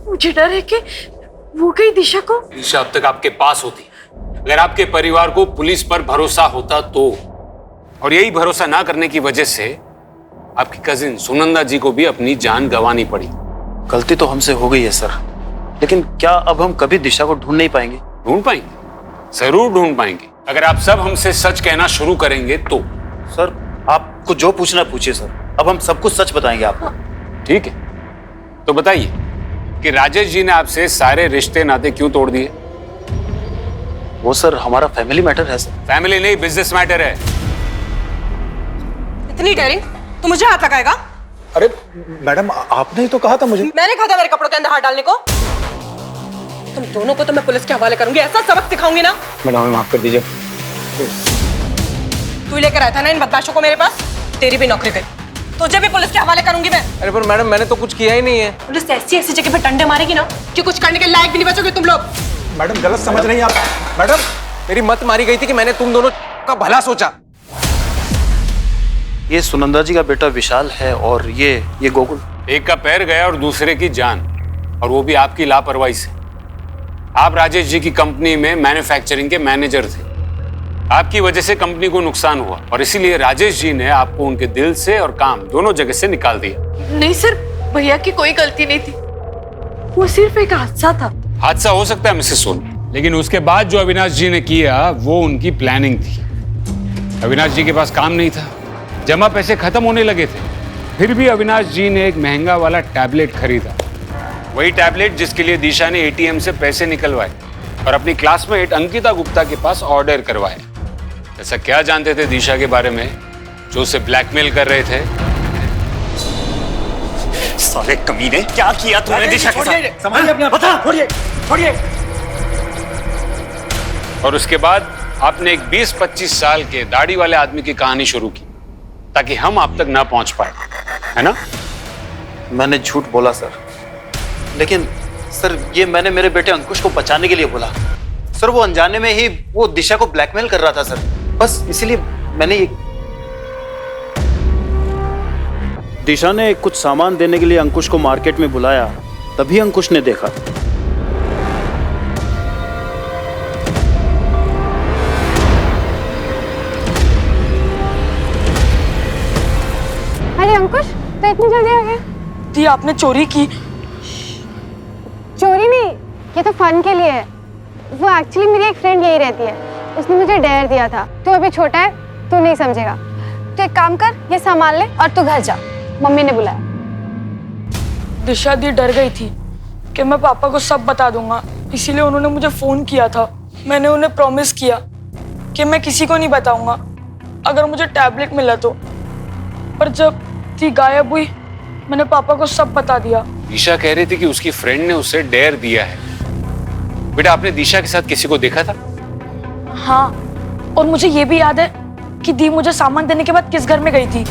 मुझे डर है कि वो कहीं दिशा को। दिशा अब तक आपके पास होती, अगर आपके परिवार को पुलिस पर भरोसा होता तो, और यही भरोसा ना करने की वजह से आपकी कजिन सुनंदा जी को भी अपनी जान गंवानी पड़ी। गलती तो हमसे हो गई है सर, लेकिन क्या अब हम कभी दिशा को ढूंढ नहीं पाएंगे? ढूंढ पाएंगे, जरूर ढूंढ पाएंगे। अगर आप सब हमसे सच कहना शुरू करेंगे तो। सर आपको जो पूछना पूछिए सर, अब हम सब कुछ सच बताएंगे आपको। ठीक है, तो बताइए कि राजेश जी ने आपसे सारे रिश्ते नाते क्यों तोड़ दिए? वो सर हमारा फैमिली मैटर है सर। फैमिली नहीं, बिजनेस मैटर है। इतनी डेयरिंग तो मुझे हाथ लगाएगा? अरे मैडम, आपने ही तो कहा था मुझे। मैंने कहा था मेरे कपड़ों के अंदर हाथ डालने को? तुम दोनों को तो मैं पुलिस के हवाले करूंगी, ऐसा सबक सिखाऊंगी ना। मैडम हमें माफ कर दीजिए। तू लेकर आया था ना इन बदमाशों को मेरे पास, तेरी भी नौकरी गई। तुझे भी पुलिस के हवाले करूंगी मैं। अरे पर मैडम मैंने तो कुछ किया ही नहीं है। पुलिस ऐसी ऐसी जगह पे डंडे मारेगी ना कि कुछ करने के लायक भी नहीं बचोगे तुम लोग। मैडम गलत समझ रही हैं आप। मैडम मेरी मत मारी गई थी कि मैंने तुम दोनों का भला सोचा। ये सुनंदा जी का बेटा विशाल है और ये गोकुल। एक का पैर गया और दूसरे की जान, और वो भी आपकी लापरवाही से। आप राजेश जी की कंपनी में मैन्युफैक्चरिंग के मैनेजर थे। आपकी वजह से कंपनी को नुकसान हुआ और इसीलिए राजेश जी ने आपको उनके दिल से और काम दोनों जगह से निकाल दिया। नहीं सर, भैया की कोई गलती नहीं थी, वो सिर्फ एक हादसा था। हादसा हो सकता है मिसेस सोनी, लेकिन उसके बाद जो अविनाश जी ने किया वो उनकी प्लानिंग थी। अविनाश जी के पास काम नहीं था, जमा पैसे खत्म होने लगे थे, फिर भी अविनाश जी ने एक महंगा वाला टैबलेट खरीदा। वही टैबलेट जिसके लिए दिशा ने एटीएम से पैसे निकलवाए और अपनी क्लासमेट अंकिता गुप्ता के पास ऑर्डर करवाए। ऐसा क्या जानते थे दिशा के बारे में जो उसे ब्लैकमेल कर रहे थे? साले कमीने, क्या किया तूने दिशा के साथ? समझिए अपने आप। बता, छोड़िए छोड़िए। और उसके बाद आपने एक 20-25 साल के दाढ़ी वाले आदमी की कहानी शुरू की ताकि हम आप तक ना पहुंच पाए, है ना? मैंने झूठ बोला सर, लेकिन सर ये मैंने मेरे बेटे अंकुश को बचाने के लिए बोला सर। वो अनजाने में ही वो दिशा को ब्लैकमेल कर रहा था सर, बस इसीलिए मैंने ये। दिशा ने कुछ सामान देने के लिए अंकुश को मार्केट में बुलाया, तभी अंकुश ने देखा। अरे अंकुश, तो इतनी जल्दी आ गया? दी आपने चोरी की? चोरी नहीं, ये तो फन के लिए है। वो एक्चुअली मेरी एक फ्रेंड यही रहती है, उसने मुझे डेयर दिया था। तू अभी छोटा है, तू नहीं समझेगा। तो एक काम कर, ये सामान ले और तू घर जा, मम्मी ने बुलाया। दिशा दी डर गई थी कि मैं पापा को सब बता दूंगा, इसीलिए उन्होंने मुझे फोन किया था। मैंने उन्हें प्रॉमिस किया कि मैं किसी को नहीं बताऊंगा अगर मुझे टैबलेट मिला तो। पर जब दी गायब हुई, मैंने पापा को सब बता दिया। दिशा कह रही थी कि उसकी फ्रेंड ने उसे डेयर दिया है। बेटा, आपने दिशा के साथ किसी को देखा था? हाँ, और मुझे ये भी याद है कि दी मुझे सामान देने के बाद किस घर में गई थी।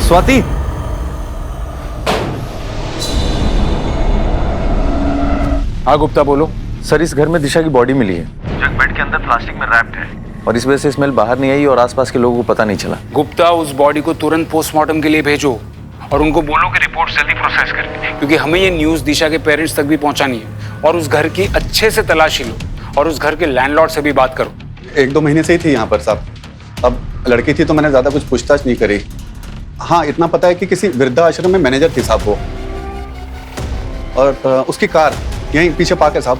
स्वाति, हाँ गुप्ता बोलो। सर इस घर में दिशा की बॉडी मिली है, जग बेड के अंदर प्लास्टिक में रैप्ड है, और इस वजह से स्मेल बाहर नहीं आई और आसपास के लोगों को पता नहीं चला। गुप्ता, उस बॉडी को तुरंत पोस्टमार्टम के लिए भेजो और उनको बोलो कि रिपोर्ट जल्दी प्रोसेस करें, क्योंकि हमें ये न्यूज़ दिशा के पेरेंट्स तक भी पहुंचानी है। और उस घर की अच्छे से तलाशी लो और उस घर के लैंडलॉर्ड से भी बात करो। 1-2 महीने से ही थी यहाँ पर साहब। अब लड़की थी तो मैंने ज़्यादा कुछ पूछताछ नहीं करी। हाँ, इतना पता है कि किसी वृद्धाश्रम में मैनेजर थी साहब वो, और उसकी कार यहीं पीछे पार्क है साहब।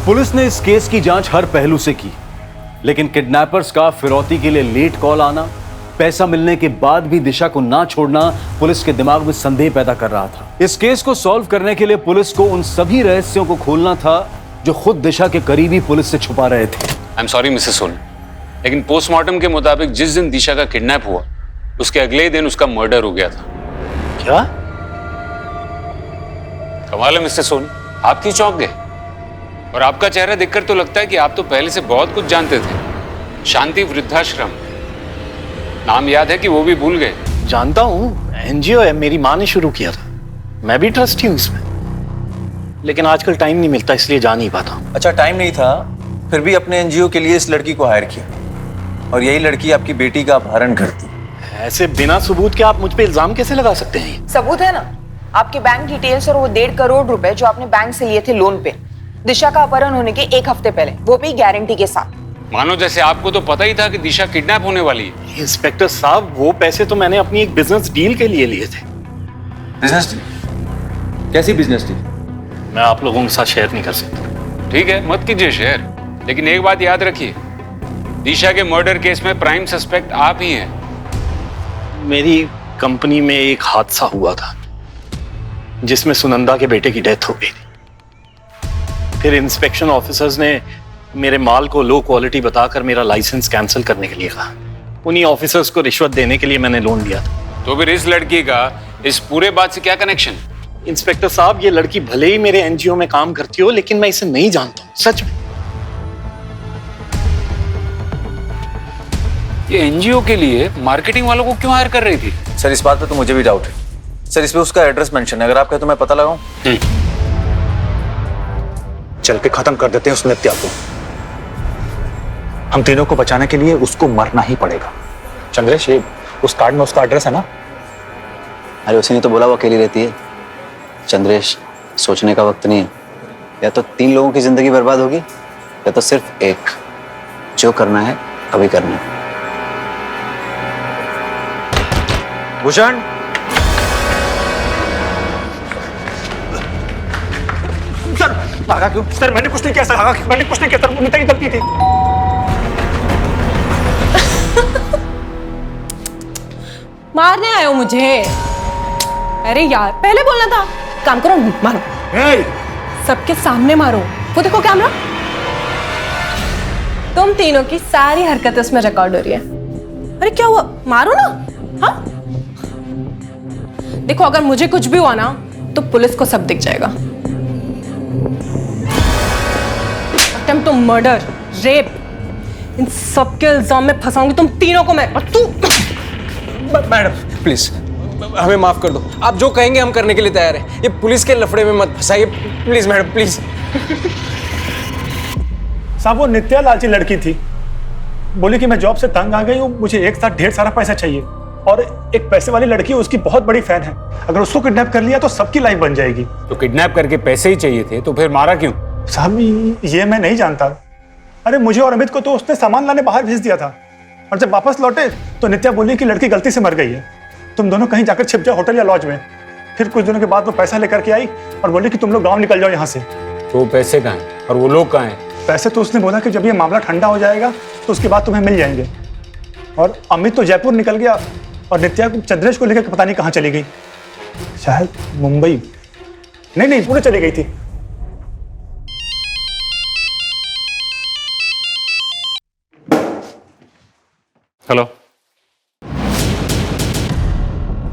पुलिस ने इस केस की जांच हर पहलू से की, लेकिन किडनैपर्स का फिरौती के लिए लेट कॉल आना, पैसा मिलने के बाद भी दिशा को ना छोड़ना पुलिस के दिमाग में संदेह पैदा कर रहा था। इस केस को सॉल्व करने के लिए पुलिस को उन सभी रहस्यों को खोलना था जो खुद दिशा के करीबी पुलिस से छुपा रहे थे। I am sorry Mrs Soni, लेकिन पोस्टमार्टम के मुताबिक जिस दिन दिशा का किडनैप हुआ उसके अगले ही दिन उसका मर्डर हो गया था। क्या? कमाल है मिस्टर सोनी, आप क्यों चौंक गए? और आपका चेहरा देखकर तो लगता है कि आप तो पहले से बहुत कुछ जानते थे। शांति वृद्धाश्रम, नाम याद है कि वो भी भूल गए? जानता हूँ, एनजीओ है, मेरी माँ ने शुरू किया था, मैं भी ट्रस्टी हूँ इसमें, लेकिन आजकल टाइम नहीं मिलता इसलिए जा नहीं पाता। अच्छा, टाइम नहीं था, फिर भी अपने एनजीओ के लिए इस लड़की को हायर किया, और यही लड़की आपकी बेटी का अपहरण करती। ऐसे बिना सबूत के आप मुझ पे इल्जाम कैसे लगा सकते हैं? सबूत है ना, आपके बैंक डिटेल्स और वो 1.5 करोड़ रुपए जो आपने बैंक से लिए थे लोन पे, दिशा का अपहरण होने के 1 हफ्ते पहले, वो भी गारंटी के साथ। मानो जैसे आपको तो पता ही था कि दिशा किडनैप होने वाली है। इंस्पेक्टर साहब, वो पैसे तो मैंने अपनी एक बिजनेस डील के लिए लिए थे। Business deal? कैसी बिजनेस डील? मैं आप लोगों के साथ शेयर नहीं कर सकता। ठीक है, मत कीजिए शेयर, लेकिन एक बात याद रखिए, दिशा के मर्डर केस में प्राइम सस्पेक्ट आप ही हैं। मेरी कंपनी में एक हादसा हुआ था जिसमें सुनंदा के बेटे की डेथ हो गई थी। फिर इंस्पेक्शन ऑफिसर्स ने मेरे माल को लो क्वालिटी बताकर मेरा लाइसेंस कैंसिल करने के लिए कहा। उन्हीं ऑफिसर्स को रिश्वत देने के लिए मैंने लोन लिया था। तो फिर इस लड़की का इस पूरे बात से क्या कनेक्शन? इंस्पेक्टर साहब, ये लड़की भले ही मेरे एनजीओ में काम करती हो, लेकिन मैं इसे नहीं जानता हूं, सच में। ये एनजीओ के लिए मार्केटिंग वालों को क्यों हायर कर रही थी? सर, इस बात पे तो मुझे भी डाउट है। सर, इसमें उसका एड्रेस मेंशन है, अगर आप कहें तो मैं पता लगाऊं। चल के खत्म कर देते हैं उस नित्या को। हम तीनों को बचाने के लिए उसको मरना ही पड़ेगा। चंद्रेश, ये उस कार्ड में उसका एड्रेस है ना? अरे उसी ने तो बोला वो अकेली रहती है। चंद्रेश, सोचने का वक्त नहीं है, या तो 3 लोगों की जिंदगी बर्बाद होगी या तो सिर्फ एक। जो करना है अभी करना है। भूषण, सर भागा क्यों? सर मैंने कुछ नहीं किया, सर मैंने कुछ नहीं किया, सर नित्या की गलती थी। मारने आए हो मुझे? अरे यार, पहले बोलना था। काम करो, मारो। सबके सामने मारो। वो देखो कैमरा, तुम तीनों की सारी हरकतें उसमें रिकॉर्ड हो रही है। अरे क्या हुआ, मारो ना। हाँ, देखो अगर मुझे कुछ भी हुआ ना तो पुलिस को सब दिख जाएगा। अटेम्प्ट टू मर्डर, रेप, इन सब के इल्जाम में फंसाऊंगी तुम तीनों को मैं। और तू मैडम प्लीज हमें माफ कर दो, आप जो कहेंगे हम करने के लिए तैयार हैं। ये पुलिस के लफड़े में मत फंसाइए प्लीज मैडम, प्लीज। साहब, वो नित्या लालची लड़की थी, बोली कि मैं जॉब से तंग आ गई हूँ, मुझे एक साथ ढेर सारा पैसा चाहिए, और एक पैसे वाली लड़की उसकी बहुत बड़ी फैन है, अगर उसको किडनैप कर लिया तो सबकी लाइफ बन जाएगी। तो किडनैप करके पैसे ही चाहिए थे तो फिर मारा क्यों? साहब ये मैं नहीं जानता। अरे मुझे और अमित को तो उसने सामान लाने बाहर भेज दिया था, और जब वापस लौटे तो नित्या बोली कि लड़की गलती से मर गई है, तुम दोनों कहीं जाकर छिप जाओ होटल या लॉज में। फिर कुछ दिनों के बाद वो पैसा लेकर के आई और बोली कि तुम लोग गांव निकल जाओ यहाँ से। तो पैसे कहाँ हैं और वो लोग कहाँ हैं? पैसे तो उसने बोला कि जब ये मामला ठंडा हो जाएगा तो उसके बाद तुम्हें मिल जाएंगे। और अमित तो जयपुर निकल गया और नित्या चंद्रेश को लेकर पता नहीं कहाँ चली गई, शायद मुंबई, नहीं पुणे चली गई थी। हेलो,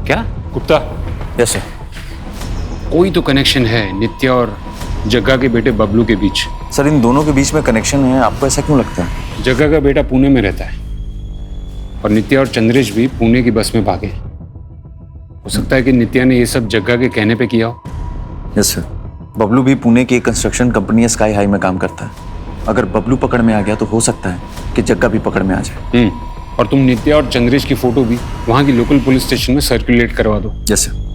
क्या गुप्ता? Yes sir. कोई तो कनेक्शन है नित्या और जग्गा के बेटे बबलू के बीच। सर, इन दोनों के बीच में कनेक्शन है, आपको ऐसा क्यों लगता है? जग्गा का बेटा पुणे में रहता है और नित्या और चंद्रेश भी पुणे की बस में भागे। हो सकता है कि नित्या ने ये सब जग्गा के कहने पे किया हो। Yes sir. बबलू भी पुणे की एक कंस्ट्रक्शन कंपनी स्काई हाई में काम करता है। अगर बबलू पकड़ में आ गया तो हो सकता है कि जग्गा भी पकड़ में आ जाए। और तुम नित्या और चंद्रेश की फोटो भी वहां की लोकल पुलिस स्टेशन में सर्कुलेट करवा दो। Yes sir.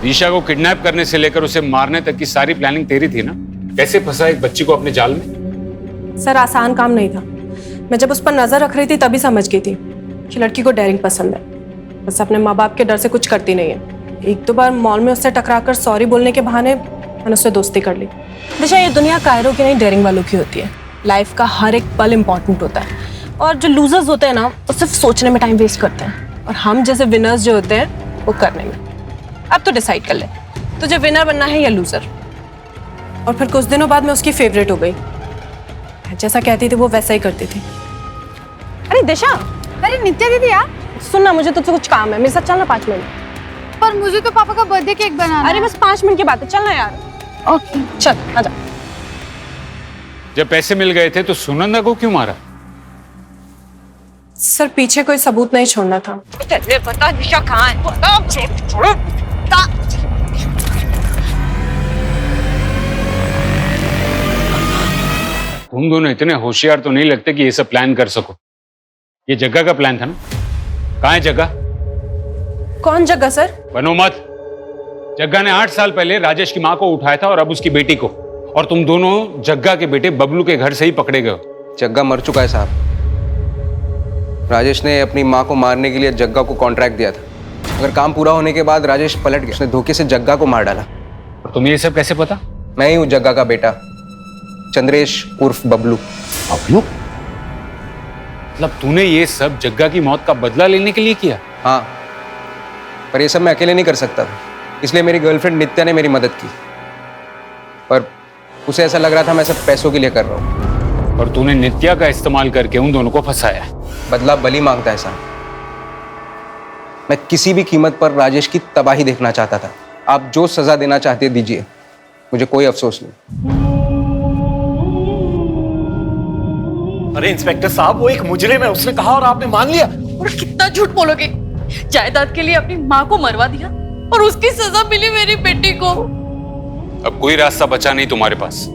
दिशा को किडनैप करने से लेकर उसे मारने तक की सारी प्लानिंग तेरी थी ना? कैसे फंसा एक बच्ची को अपने जाल में? सर, आसान काम नहीं था। मैं जब उस पर नजर रख रही थी तभी समझ गई थी कि लड़की को डेयरिंग पसंद है, बस अपने माँ बाप के डर से कुछ करती नहीं है। 1-2 बार मॉल में उससे टकराकर सॉरी बोलने के बहाने मैंने उससे दोस्ती कर ली। दिशा, ये दुनिया कायरों की नहीं डेयरिंग वालों की होती है। लाइफ का हर एक पल इम्पोर्टेंट होता है, और जो लूजर्स होते हैं ना वो सिर्फ सोचने में टाइम वेस्ट करते हैं, और हम जैसे विनर्स जो होते हैं वो करने में। अब तो डिसाइड कर ले, तुझे विनर बनना है या लूजर? और फिर कुछ दिनों बाद मैं उसकी फेवरेट हो गई। जैसा कहती थी वो वैसा ही करती थी। अरे दिशा, अरे नित्या दीदी यार, सुनना, मुझे तुझसे कुछ काम है, मेरे साथ चलना 5 मिनट। पर मुझे तो पापा का बर्थडे केक बनाना। अरे बस 5 मिनट की बात है, चलना यार। ओके चल आजा। जब पैसे मिल गए थे तो सुनंदा को क्यों मारा? सर पीछे कोई सबूत नहीं छोड़ना था। बता दिशा कहाँ है? छोड़ो। तुम दोनों इतने होशियार तो नहीं लगते कि ये सब प्लान कर सको। ये जग्गा का प्लान था ना? कहाँ है जग्गा? कौन जग्गा सर? बनो मत। जग्गा ने 8 साल पहले राजेश की माँ को उठाया था और अब उसकी बेटी को, और तुम दोनों जग्गा के बेटे बबलू के घर से ही पकड़े गए हो। जग्गा मर चुका है साहब। राजेश ने अपनी माँ को मारने के लिए जग्गा को कॉन्ट्रैक्ट दिया था। अगर काम पूरा होने के बाद राजेश पलट गया, उसने धोखे से जग्गा को मार डाला। और तुम्हें ये सब कैसे पता? मैं ही हूँ जग्गा का बेटा, चंद्रेश उर्फ बबलू। बबलू? मतलब तूने ये सब जग्गा की मौत का बदला लेने के लिए किया? हाँ, पर ये सब मैं अकेले नहीं कर सकता, इसलिए मेरी गर्लफ्रेंड नित्या ने मेरी मदद की। पर उसे ऐसा लग रहा था मैं सब पैसों के लिए कर रहा हूँ। और तूने नित्या का इस्तेमाल करके उन दोनों को फंसाया। बदला बलि मांगता है साहब। मैं किसी भी कीमत पर राजेश की तबाही देखना चाहता था। आप जो सजा देना चाहते दीजिए, मुझे कोई अफसोस नहीं। अरे इंस्पेक्टर साहब, वो एक मुजरिम है, उसने कहा और आपने मान लिया। और कितना झूठ बोलोगे? जायदाद के लिए अपनी माँ को मरवा दिया और उसकी सजा मिली मेरी बेटी को। अब कोई रास्ता बचा नहीं तुम्हारे पास।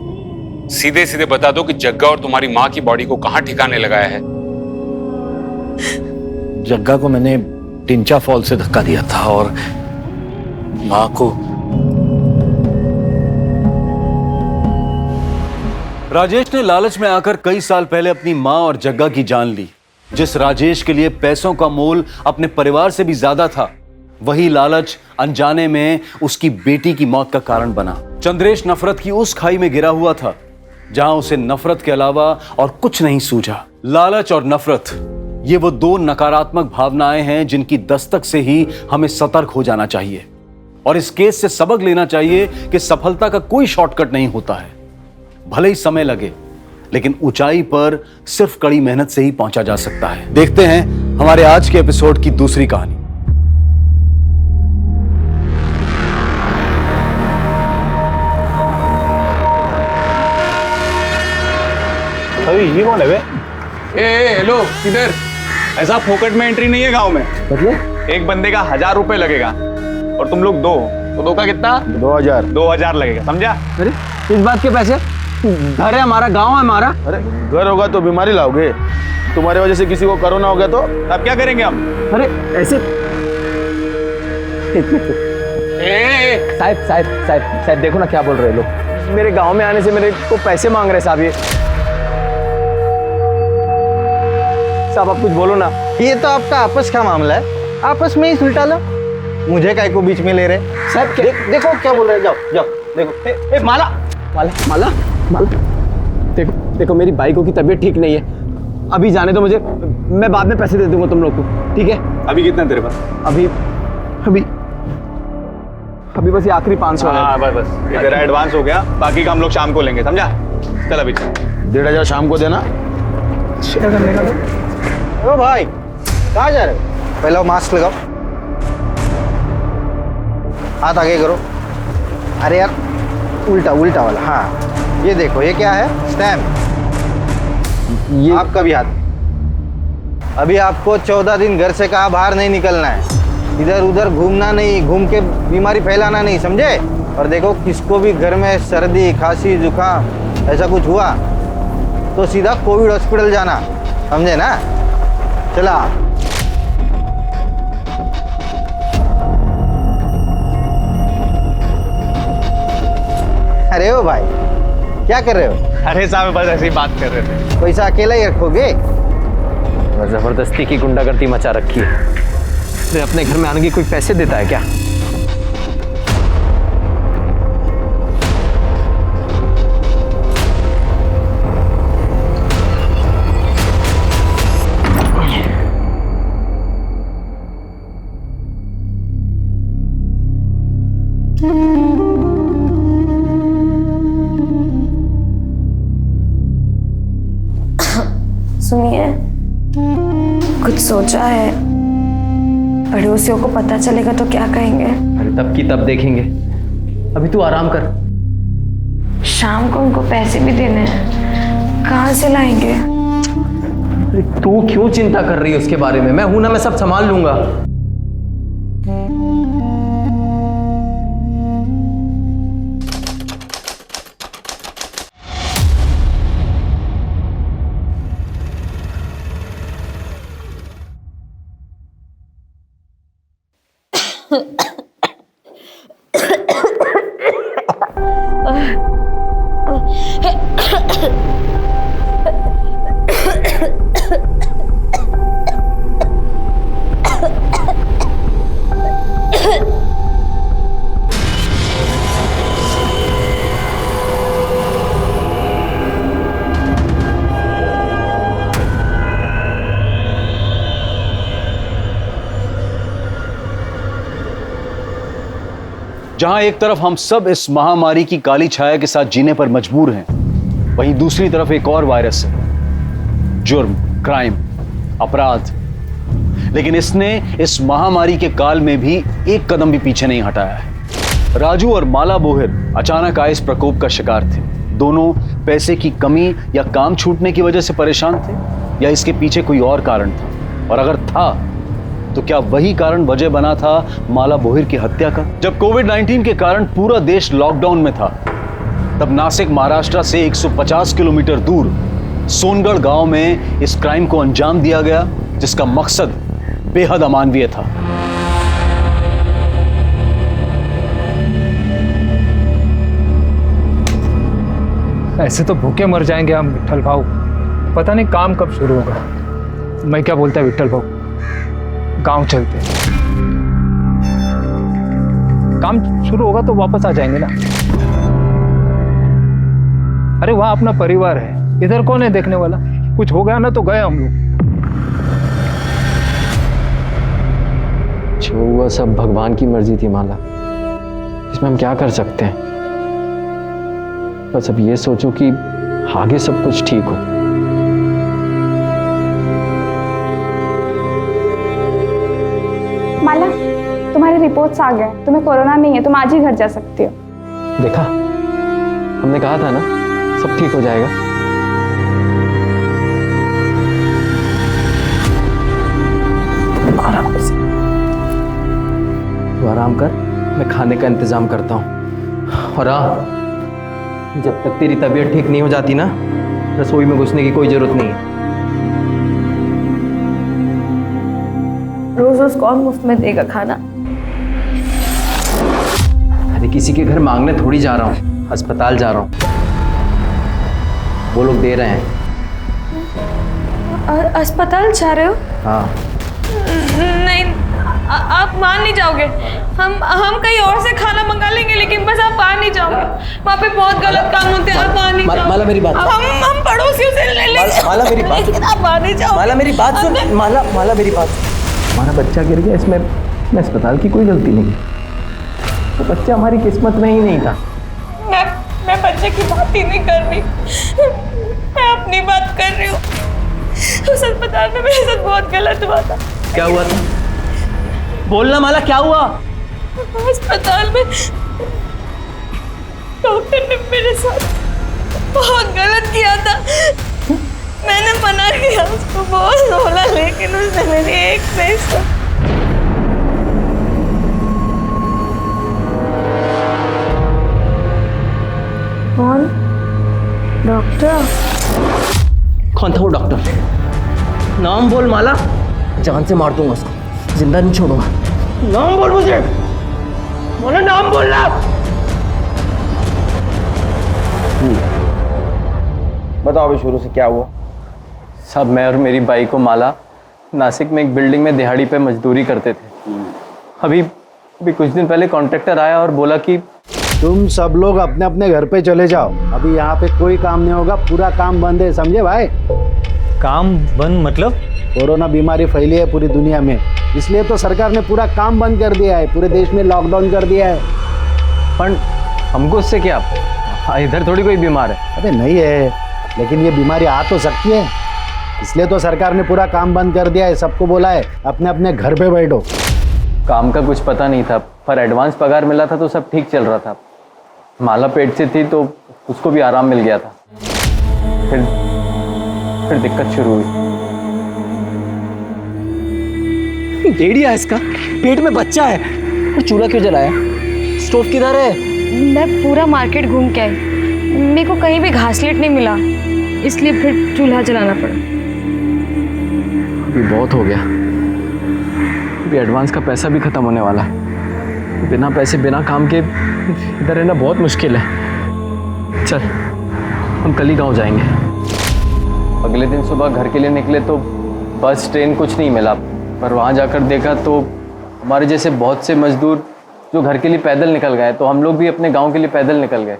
सीधे सीधे बता दो कि जग्गा और तुम्हारी माँ की बॉडी को कहाँ ठिकाने लगाया है। जग्गा को मैंने टिंचा फॉल से धक्का दिया था और माँ को। राजेश ने लालच में आकर कई साल पहले अपनी मां और जग्गा की जान ली। जिस राजेश के लिए पैसों का मोल अपने परिवार से भी ज्यादा था, वही लालच अनजाने में उसकी बेटी की मौत का कारण बना। चंद्रेश नफरत की उस खाई में गिरा हुआ था जहां उसे नफरत के अलावा और कुछ नहीं सूझा। लालच और नफरत, ये वो दो नकारात्मक भावनाएं हैं जिनकी दस्तक से ही हमें सतर्क हो जाना चाहिए और इस केस से सबक लेना चाहिए कि सफलता का कोई शॉर्टकट नहीं होता है। भले ही समय लगे, लेकिन ऊंचाई पर सिर्फ कड़ी मेहनत से ही पहुंचा जा सकता है। देखते हैं हमारे आज के एपिसोड की दूसरी कहानी। अरे ये कौन है बे? हेलो, किधर? ऐसा फोकट में एंट्री नहीं है गांव में। मतलब एक बंदे का 1000 रुपए लगेगा और तुम लोग 2, तो 2 का कितना? 2000 लगेगा, समझा? अरे इस बात के पैसे? घर है हमारा, गांव है हमारा। अरे घर होगा तो बीमारी लाओगे। तुम्हारे वजह से किसी को कोरोना हो गया तो अब क्या करेंगे हम? अरे ऐसे साहब देखो ना क्या बोल रहे लोग। मेरे गांव में आने से मेरे को पैसे मांग रहे साहब। ये साहब आप कुछ बोलो ना। ये तो आपका आपस का मामला है, आपस में ही सुलटा लो। मुझे काय को बीच में ले रहे साहब? देखो क्या बोल रहे हैं। जाओ देखो। माला माला माला माला, देखो मेरी बाइकों की तबीयत ठीक नहीं है, अभी जाने दो मुझे, मैं बाद में पैसे दे दूंगा तुम लोग को, ठीक है? अभी कितना तेरे पास? अभी बस ये आखिरी 500 है। हाँ बस ये तेरा एडवांस हो गया, बाकी का हम लोग शाम को लेंगे, समझा? चल अभी 1500 शाम को देना। शेयर करने का तो। ओ भाई कहाँ जा रहे हो? पहले वो मास्क लगाओ, हाथ आगे करो। अरे यार उल्टा वाला। हाँ ये देखो, ये क्या है? स्टैम्प। ये आपका भी हाथ। अभी आपको 14 दिन घर से कहा बाहर नहीं निकलना है, इधर उधर घूमना नहीं, घूम के बीमारी फैलाना नहीं, समझे? और देखो किसको भी घर में सर्दी खांसी जुकाम ऐसा कुछ हुआ तो सीधा कोविड हॉस्पिटल जाना, समझे ना? चला। अरे ओ भाई क्या कर रहे हो? अरे साहब बस ऐसे ही बात कर रहे थे। पैसा अकेला ही रखोगे? जबरदस्ती की गुंडागर्दी मचा रखी है। अरे अपने घर में आने की कोई पैसे देता है क्या? सुनी है? कुछ सोचा है? पड़ोसियों को पता चलेगा तो क्या कहेंगे? अरे तब की तब देखेंगे, अभी तू आराम कर। शाम को उनको पैसे भी देने हैं, कहाँ से लाएंगे? अरे तू क्यों चिंता कर रही है उसके बारे में? मैं हूं ना, मैं सब संभाल लूंगा। जहां एक तरफ हम सब इस महामारी की काली छाया के साथ जीने पर मजबूर हैं, वहीं दूसरी तरफ एक और वायरस है, जुर्म, क्राइम, अपराध। लेकिन इसने इस महामारी के काल में भी एक कदम भी पीछे नहीं हटाया है। राजू और माला बोहिर अचानक आए इस प्रकोप का शिकार थे। दोनों पैसे की कमी या काम छूटने की वजह से परेशान थे, या इसके पीछे कोई और कारण था? और अगर था तो क्या वही कारण वजह बना था माला बोहिर की हत्या का? जब कोविड-19 के कारण पूरा देश लॉकडाउन में था, तब नासिक महाराष्ट्र से 150 किलोमीटर दूर सोनगढ़ गांव में इस क्राइम को अंजाम दिया गया, जिसका मकसद बेहद अमानवीय था। ऐसे तो भूखे मर जाएंगे हम विट्ठल भाऊ, पता नहीं काम कब शुरू होगा। मैं क्या बोलता है विट्ठल भाऊ, गांव चलते हैं, काम शुरू होगा तो वापस आ जाएंगे ना। अरे वहां अपना परिवार है, इधर कौन है देखने वाला? कुछ हो गया ना तो गए हम लोग। जो हुआ सब भगवान की मर्जी थी माला, इसमें हम क्या कर सकते हैं? बस अब ये सोचो कि आगे सब कुछ ठीक हो। माला, तुम्हारी रिपोर्ट्स आ गए, तुम्हें कोरोना नहीं है, तुम आज ही घर जा सकती हो। देखा, हमने कहा था ना सब ठीक हो जाएगा। आराम से, तू आराम कर, मैं खाने का इंतजाम करता हूँ। और हाँ, जब तक तेरी तबीयत ठीक नहीं हो जाती ना, रसोई में घुसने की कोई जरूरत नहीं है। रोज रोज कौन मुफ्त में देगा खाना? अरे किसी के घर मांगने थोड़ी जा रहा हूँ, अस्पताल जा रहा हूँ, वो लोग दे रहे हैं। अस्पताल जा रहे हो? हाँ। नहीं, आप मान नहीं जाओगे। हम कहीं और से खाना मंगा लेंगे, लेकिन बस आप बाहर नहीं जाओगे। वहाँ पे बहुत गलत काम होते हैं, आप बाहर नहीं जाओगे। माला मेरी बात, हम पड़ोसियों से ले लेंगे। माला मेरी बात, लेकिन आप बाहर नहीं जाओगे। माला मेरी बात सुन, माला मेरी बात। हमारा बच्चा गिर गया, इसमें अस्पताल की कोई गलती नहीं है। तो बच्चा हमारी किस्मत में ही नहीं था। मैं बच्चे की बात ही नहीं कर रही, मैं अपनी बात कर रही हूँ। उस अस्पताल में मेरे साथ बहुत गलत हुआ था। क्या हुआ था? बोलना माला, क्या हुआ? अस्पताल में डॉक्टर ने मेरे साथ बहुत गलत किया था। मैंने मना किया, उसको बहुत बोला, लेकिन उसने मेरी एक नहीं सुनी। कौन? डॉक्टर? कौन था वो डॉक्टर? नाम बोल माला, जान से मार दूंगा उसको, जिंदा नहीं छोड़ूंगा। नाम बोल मुझे, बोलो नाम बोलना। बताओ अभी शुरू से क्या हुआ? सब मैं और मेरी बाई को माला नासिक में एक बिल्डिंग में दिहाड़ी पे मजदूरी करते थे। अभी कुछ दिन पहले कॉन्ट्रैक्टर आया और बोला कि तुम सब लोग अपने अपने घर पे चले जाओ, अभी यहाँ पे कोई काम नहीं होगा, पूरा काम बंद है, समझे भाई? काम बंद मतलब? कोरोना बीमारी फैली है पूरी दुनिया में, इसलिए तो सरकार ने पूरा काम बंद कर दिया है, पूरे देश में लॉकडाउन कर दिया है। पर हमको उससे क्या? इधर थोड़ी कोई बीमार है। अरे नहीं है, लेकिन ये बीमारी आ तो सकती है। इसलिए तो सरकार ने पूरा काम बंद कर दिया है, सबको बोला है अपने अपने घर पे बैठो। काम का कुछ पता नहीं था, पर एडवांस पगार मिला था तो सब ठीक चल रहा था। माला पेट से थी तो उसको भी आराम मिल गया था। फिर दिक्कत शुरू हुई। भेड़िया है इसका, पेट में बच्चा है और चूल्हा क्यों जलाया? स्टोव किधर है? मैं पूरा मार्केट घूम के आई, मेरे को कहीं भी घासलेट नहीं मिला, इसलिए फिर चूल्हा जलाना पड़ा। अभी बहुत हो गया, अभी एडवांस का पैसा भी खत्म होने वाला है। बिना पैसे बिना काम के इधर रहना बहुत मुश्किल है। चल हम कल ही गाँव जाएंगे। अगले दिन सुबह घर के लिए निकले तो बस ट्रेन कुछ नहीं मिला, पर वहाँ जाकर देखा तो हमारे जैसे बहुत से मजदूर जो घर के लिए पैदल निकल गए, तो हम लोग भी अपने गांव के लिए पैदल निकल गए।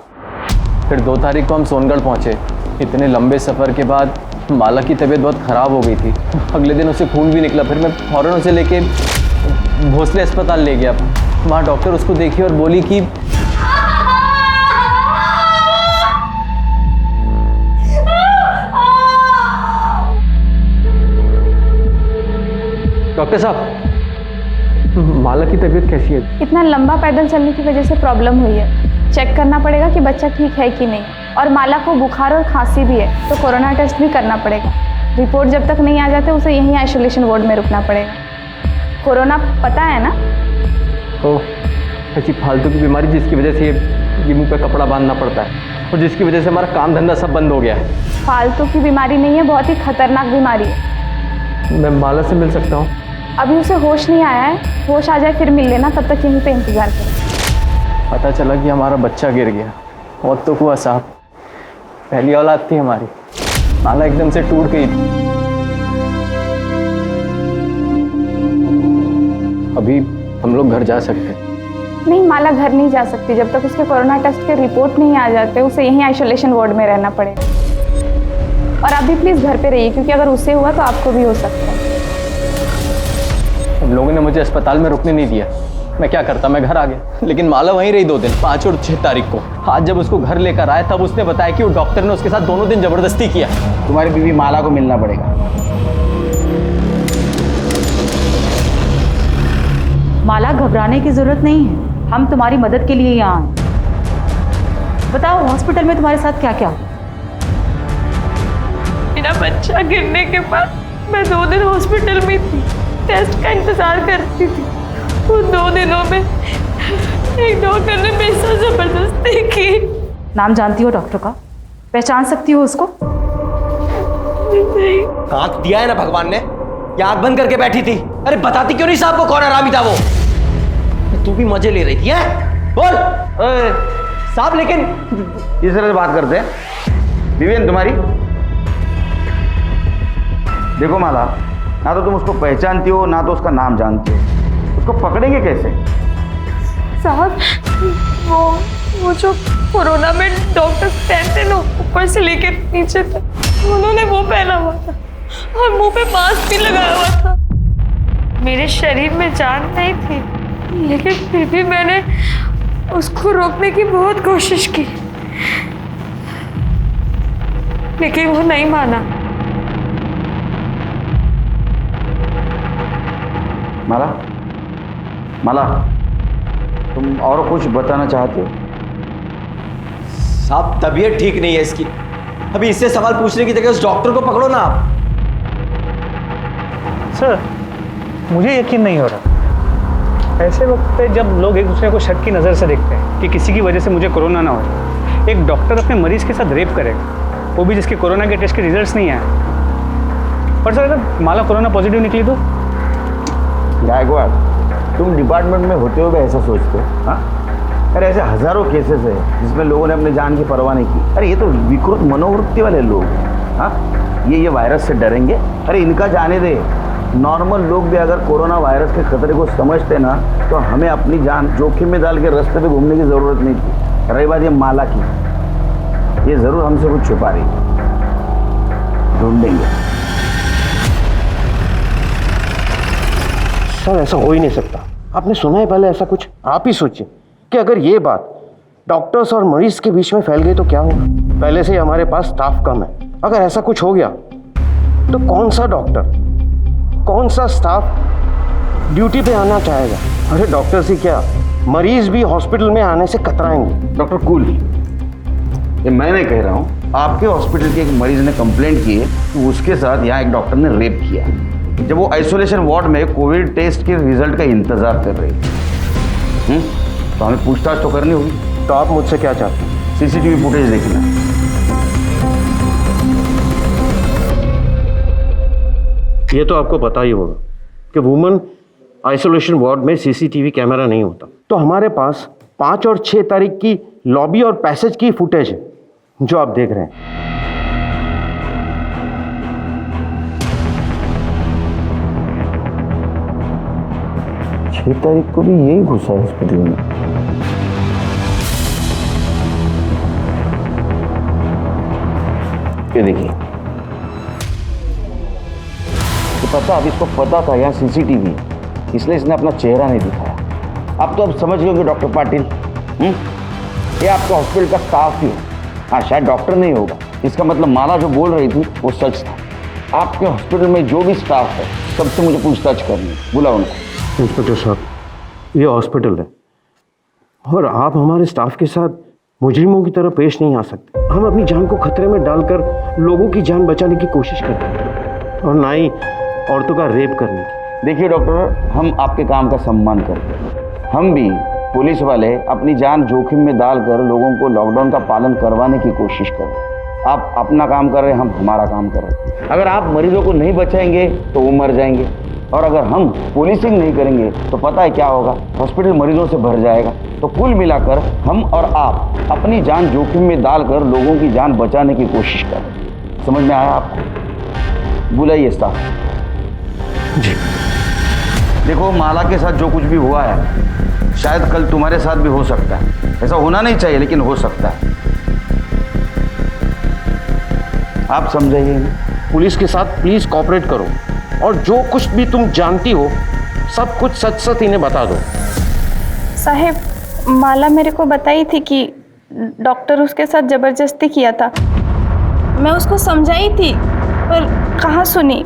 फिर 2 तारीख को हम सोनगढ़ पहुँचे। इतने लंबे सफ़र के बाद माला की तबीयत बहुत ख़राब हो गई थी। अगले दिन उसे खून भी निकला। फिर मैं फ़ौरन उसे लेके भोसले अस्पताल ले गया। वहाँ डॉक्टर उसको देखी और बोली कि डॉक्टर साहब, माला की तबीयत कैसी है? इतना लंबा पैदल चलने की वजह से प्रॉब्लम हुई है। चेक करना पड़ेगा कि बच्चा ठीक है कि नहीं, और माला को बुखार और खांसी भी है तो कोरोना टेस्ट भी करना पड़ेगा। रिपोर्ट जब तक नहीं आ जाते उसे यहीं आइसोलेशन वार्ड में रुकना पड़ेगा। कोरोना पता है ना? ओह, ऐसी फालतू की बीमारी जिसकी वजह से ये मुंह पे कपड़ा बांधना पड़ता है और जिसकी वजह से हमारा काम धंधा सब बंद हो गया है। फालतू की बीमारी नहीं है, बहुत ही खतरनाक बीमारी है। मैं माला से मिल सकता हूँ? अभी उसे होश नहीं आया है, होश आ जाए फिर मिल लेना, तब तक यहीं पे इंतजार करें। पता चला कि हमारा बच्चा गिर गया। और तो हुआ साहब, पहली औलाद थी हमारी, माला एकदम से टूट गई थी। अभी हम लोग घर जा सकते हैं? नहीं, माला घर नहीं जा सकती जब तक उसके कोरोना टेस्ट के रिपोर्ट नहीं आ जाते। उसे यहीं आइसोलेशन वार्ड में रहना पड़ेगा। और आप भी प्लीज़ घर पे रहिए, क्योंकि अगर उससे हुआ तो आपको भी हो सकता है। उन लोगों ने मुझे अस्पताल में रुकने नहीं दिया। मैं क्या करता, मैं घर आ गया। लेकिन माला वहीं रही 2 दिन, 5 और 6 तारीख को। आज जब उसको घर लेकर आए तब उसने बताया कि वो डॉक्टर ने उसके साथ दोनों दिन जबरदस्ती किया। तुम्हारी बीवी माला को मिलना पड़ेगा। माला, घबराने की जरूरत नहीं है, हम तुम्हारी मदद के लिए यहाँ आए। बताओ, हॉस्पिटल में तुम्हारे साथ क्या क्या? मेरा बच्चा गिरने के बाद मैं 2 दिन हॉस्पिटल में थी, टेस्ट का इंतजार करती थी। उन 2 दिनों में एक डॉक्टर ने मेरे साथ जबरदस्ती की। नाम जानती हो डॉक्टर का? पहचान सकती हो उसको? नहीं। आंख दिया है ना भगवान ने, या आंख बंद करके बैठी थी? अरे बताती क्यों नहीं साहब को कौन हरामी था वो? तू भी मजे ले रही थी हैं? बोल साहब। लेकिन इस तरह से बात करते हैं। विवेन तुम्हारी, देखो माला, ना तो तुम उसको पहचानती हो ना तो उसका नाम जानती हो, उसको पकड़ेंगे कैसे? साहब, वो जो कोरोना में डॉक्टर पहनते ना ऊपर से लेके नीचे तक, उन्होंने वो पहना हुआ था और मुंह पे मास्क भी लगाया हुआ था। मेरे शरीर में जान नहीं थी, लेकिन फिर भी मैंने उसको रोकने की बहुत कोशिश की, लेकिन वो नहीं माना। माला, माला, तुम और कुछ बताना चाहते हो? साहब, तबीयत ठीक नहीं है इसकी। अभी इससे सवाल पूछने की जगह उस डॉक्टर को पकड़ो ना आप। सर, मुझे यकीन नहीं हो रहा। ऐसे वक्त पे जब लोग एक दूसरे को शक की नज़र से देखते हैं कि किसी की वजह से मुझे कोरोना ना हो, एक डॉक्टर अपने मरीज के साथ रेप करेगा, वो भी जिसके कोरोना के टेस्ट के रिजल्ट्स नहीं आए। पर सर, अगर माला कोरोना पॉजिटिव निकली तो? गायकवाड़, तुम डिपार्टमेंट में होते हुए ऐसा सोचते हो? हाँ, अरे ऐसे हजारों केसेस है जिसमें लोगों ने अपनी जान की परवाह नहीं की। अरे ये तो विकृत मनोवृत्ति वाले लोग हैं। हाँ, ये वायरस से डरेंगे? अरे इनका जाने दे। नॉर्मल लोग भी अगर कोरोना वायरस के खतरे को समझते ना तो हमें अपनी जान जोखिम में डाल के रास्ते पे घूमने की जरूरत नहीं थी। रही बात ये माला की, ये जरूर हमसे कुछ छुपा रही है, ढूंढेंगे। सर, ऐसा हो ही नहीं सकता। आपने सुना है पहले ऐसा कुछ? आप ही सोचिए कि अगर ये बात डॉक्टर्स और मरीज के बीच में फैल गई तो क्या होगा। पहले से ही हमारे पास स्टाफ कम है, अगर ऐसा कुछ हो गया तो कौन सा डॉक्टर, कौन सा स्टाफ ड्यूटी पे आना चाहेगा? अरे डॉक्टर से क्या, मरीज भी हॉस्पिटल में आने से कतराएंगे। डॉक्टर कूल, ये मैं नहीं कह रहा हूँ, आपके हॉस्पिटल के एक मरीज ने कंप्लेंट की है कि उसके साथ यहाँ एक डॉक्टर ने रेप किया जब वो आइसोलेशन वार्ड में कोविड टेस्ट के रिजल्ट का इंतजार कर रही थी। तो हमें पूछताछ तो करनी होगी। तो आप मुझसे क्या चाहते हैं? सीसीटीवी फुटेज देखना। ये तो आपको पता ही होगा कि वुमेन आइसोलेशन वार्ड में सीसीटीवी कैमरा नहीं होता। तो हमारे पास 5 और 6 तारीख की लॉबी और पैसेज की फुटेज है जो आप देख रहे हैं। 6 तारीख को भी यही घुसा हॉस्पिटल में। ये देखिए, तो पता, अब इसको पता था यहाँ सीसीटीवी है, इसलिए इसने अपना चेहरा नहीं दिखाया। अब तो अब समझ गए होंगे डॉक्टर पाटिल, ये आपका हॉस्पिटल का स्टाफ ही है। हाँ, शायद डॉक्टर नहीं होगा, इसका मतलब माला जो बोल रही थी वो सच था। आपके हॉस्पिटल में जो भी स्टाफ है सबसे मुझे पूछताछ करनी है, बुलाओ उनको। इंस्पेक्टर साहब, ये हॉस्पिटल है और आप हमारे स्टाफ के साथ मुजरिमों की तरह पेश नहीं आ सकते। हम अपनी जान को खतरे में डालकर लोगों की जान बचाने की कोशिश करते हैं और ना ही औरतों का रेप करने की। देखिए डॉक्टर, हम आपके काम का सम्मान करते हैं। हम भी पुलिस वाले अपनी जान जोखिम में डालकर लोगों को लॉकडाउन का पालन करवाने की कोशिश कर रहे हैं। आप अपना काम कर रहे हैं, हम हमारा काम कर रहे हैं। अगर आप मरीजों को नहीं बचाएंगे तो वो मर जाएंगे, और अगर हम पुलिसिंग नहीं करेंगे तो पता है क्या होगा, हॉस्पिटल मरीजों से भर जाएगा। तो कुल मिलाकर हम और आप अपनी जान जोखिम में डालकर लोगों की जान बचाने की कोशिश कर रहे हैं। समझ में आया आपको? बुलाइए स्टाफ जी। देखो, माला के साथ जो कुछ भी हुआ है शायद कल तुम्हारे साथ भी हो सकता है। ऐसा होना नहीं चाहिए लेकिन हो सकता है। आप समझाइए। पुलिस के साथ प्लीज कोऑपरेट करो और जो कुछ भी तुम जानती हो सब कुछ सच सच इन्हें बता दो। साहब, माला मेरे को बताई थी कि डॉक्टर उसके साथ जबरदस्ती किया था। मैं उसको समझाई थी पर कहाँ सुनी।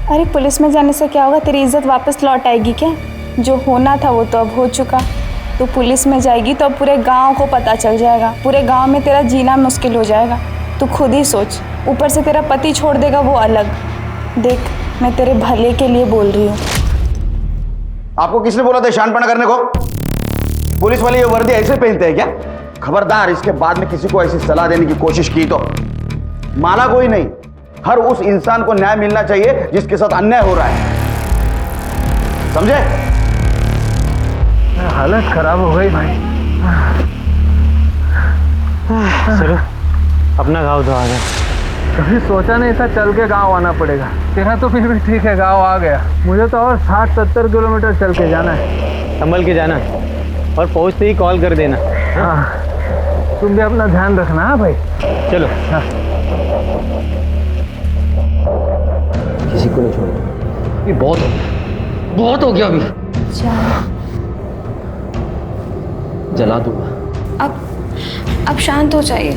अरे पुलिस में जाने से क्या होगा, तेरी इज्जत वापस लौट आएगी क्या? जो होना था वो तो अब हो चुका। तो पुलिस में जाएगी तो अब पूरे गांव को पता चल जाएगा, पूरे गांव में तेरा जीना मुश्किल हो जाएगा। तू खुद ही सोच, ऊपर से तेरा पति छोड़ देगा वो अलग। देख, मैं तेरे भले के लिए बोल रही हूँ। आपको किसने बोला था शानपना करने को? पुलिस वाले ये वर्दी ऐसे पहनते हैं क्या? खबरदार, इसके बाद में किसी को ऐसी सलाह देने की कोशिश की तो माला कोई नहीं, हर उस इंसान को न्याय मिलना चाहिए जिसके साथ अन्याय हो रहा है। समझे? हालत खराब हो गई भाई। चलो अपना गांव तो आ गया। कभी सोचा नहीं था चल के गांव आना पड़ेगा। तेरा तो फिर भी ठीक है, गांव आ गया। मुझे तो और 60-70 किलोमीटर चल के जाना है। संभल के जाना और पहुंचते ही कॉल कर देना। हाँ, तुम भी अपना ध्यान रखना। हाँ भाई, चलो। हाँ। किसी को नहीं छोड़ना। ये बहुत हो गया अभी। जला दूंगा। अब शांत हो जाइए।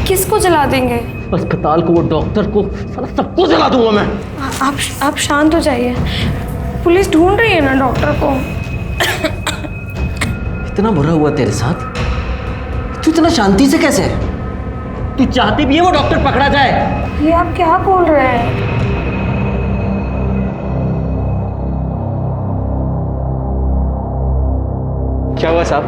किसको जला देंगे? अस्पताल को, वो डॉक्टर को, सबको जला दूंगा मैं। आप शांत हो जाइए। पुलिस ढूंढ रही है ना डॉक्टर को। इतना बुरा हुआ तेरे साथ, तू इतना शांति से कैसे है? तू चाहती भी है वो डॉक्टर पकड़ा जाए? ये आप क्या बोल रहे हैं? क्या हुआ साहब?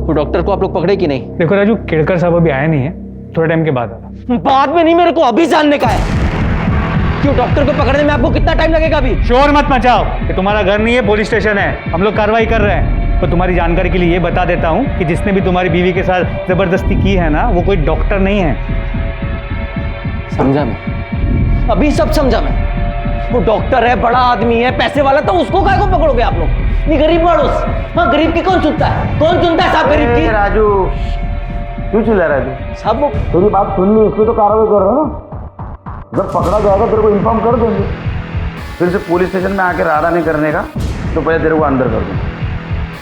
वो डॉक्टर को आप लोग पकड़े कि नहीं? देखो राजू, केड़कर साहब अभी आए नहीं है, थोड़ा टाइम के बाद आना। बाद में नहीं, मेरे को अभी जानने का है कि डॉक्टर को पकड़ने में आपको कितना टाइम लगेगा। अभी शोर मत मचाओ, ये तुम्हारा घर नहीं है, पुलिस स्टेशन है। हम लोग कार्रवाई कर रहे हैं। तो तुम्हारी जानकारी के लिए ये बता देता हूँ कि जिसने भी तुम्हारी बीवी के साथ जबरदस्ती की है ना, वो कोई डॉक्टर नहीं है। समझा मैं, अभी सब समझा मैं। वो डॉक्टर है, बड़ा आदमी है, पैसे वाला, तो उसको काहे को पकड़ोगे आप लोग? नहीं, गरीब मानुस। हाँ, गरीब की कौन सुनता है? कौन सुनता है साहब गरीब की? राजू, क्यों चिल्ला रहा है तू? साहब वो तेरी बात सुन ली, इसलिए तो कार्रवाई कर रहा है ना। जब पकड़ा जाएगा तेरे को इन्फॉर्म कर देंगे। फिर से पुलिस स्टेशन में आके राडा नहीं करने का, तो पहले तेरे को अंदर कर दूंगा।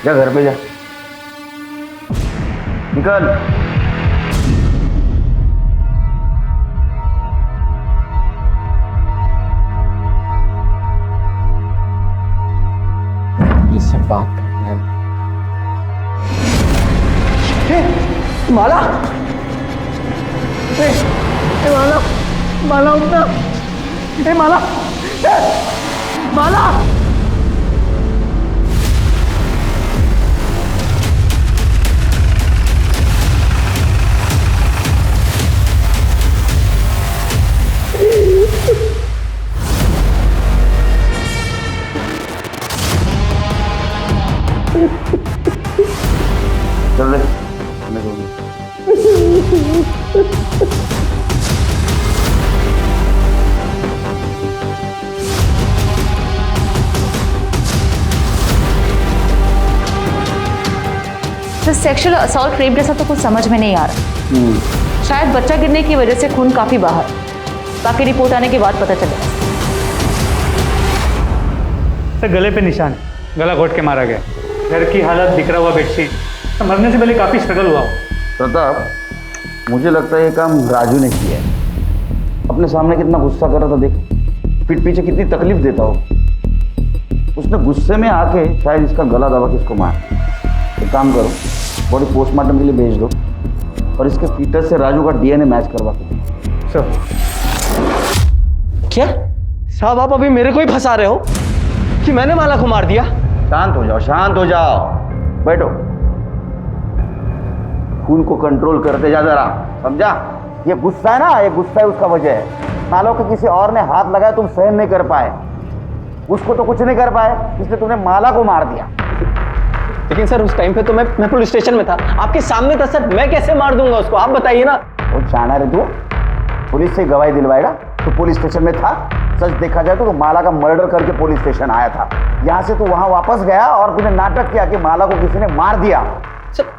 जा घर पे जा, निकल। माला माला माला उठना माला माला चल रहे तो सेक्सुअल असॉल्ट रेप जैसा तो कुछ समझ में नहीं आ रहा। शायद बच्चा गिरने की वजह से खून काफी बाहर, बाकी रिपोर्ट आने के बाद पता चलेगा। सर गले पे निशान है, गला घोट के मारा गया। घर की हालत, बिखरा हुआ बेडशीट, तो मरने से पहले काफी स्ट्रगल हुआ। प्रताप, मुझे लगता है ये काम राजू ने किया है। अपने सामने कितना गुस्सा कर रहा था, देख पीठ पीछे कितनी तकलीफ देता हो। उसने गुस्से में आके शायद इसका गला दबा के इसको मार। एक काम करो, बॉडी पोस्टमार्टम के लिए भेज दो और इसके फीटस से राजू का डीएनए मैच करवा दो। सर क्या साहब आप अभी मेरे को ही फंसा रहे हो कि मैंने माला को मार दिया? शांत हो जाओ, शांत हो जाओ, बैठो। खून को कंट्रोल करते जा जरा, समझा? ये गुस्सा है ना, ये गुस्सा है उसका वजह है। मान लो कि किसी और ने हाथ लगाया, तुम सहन नहीं कर पाए, उसको तो कुछ नहीं कर पाए, इसलिए तुमने माला को मार दिया। लेकिन सर उस टाइम पे तो मैं पुलिस स्टेशन में था, आपके सामने था सर, मैं कैसे मार दूंगा उसको, आप बताइए ना। वो चाहना रे तू पुलिस से गवाही दिलवाएगा? तो पुलिस स्टेशन में था, सच देखा जाए तो माला का मर्डर करके पुलिस स्टेशन आया था। यहाँ से तू वहां वापस गया और तूने नाटक किया कि माला को किसी ने मार दिया।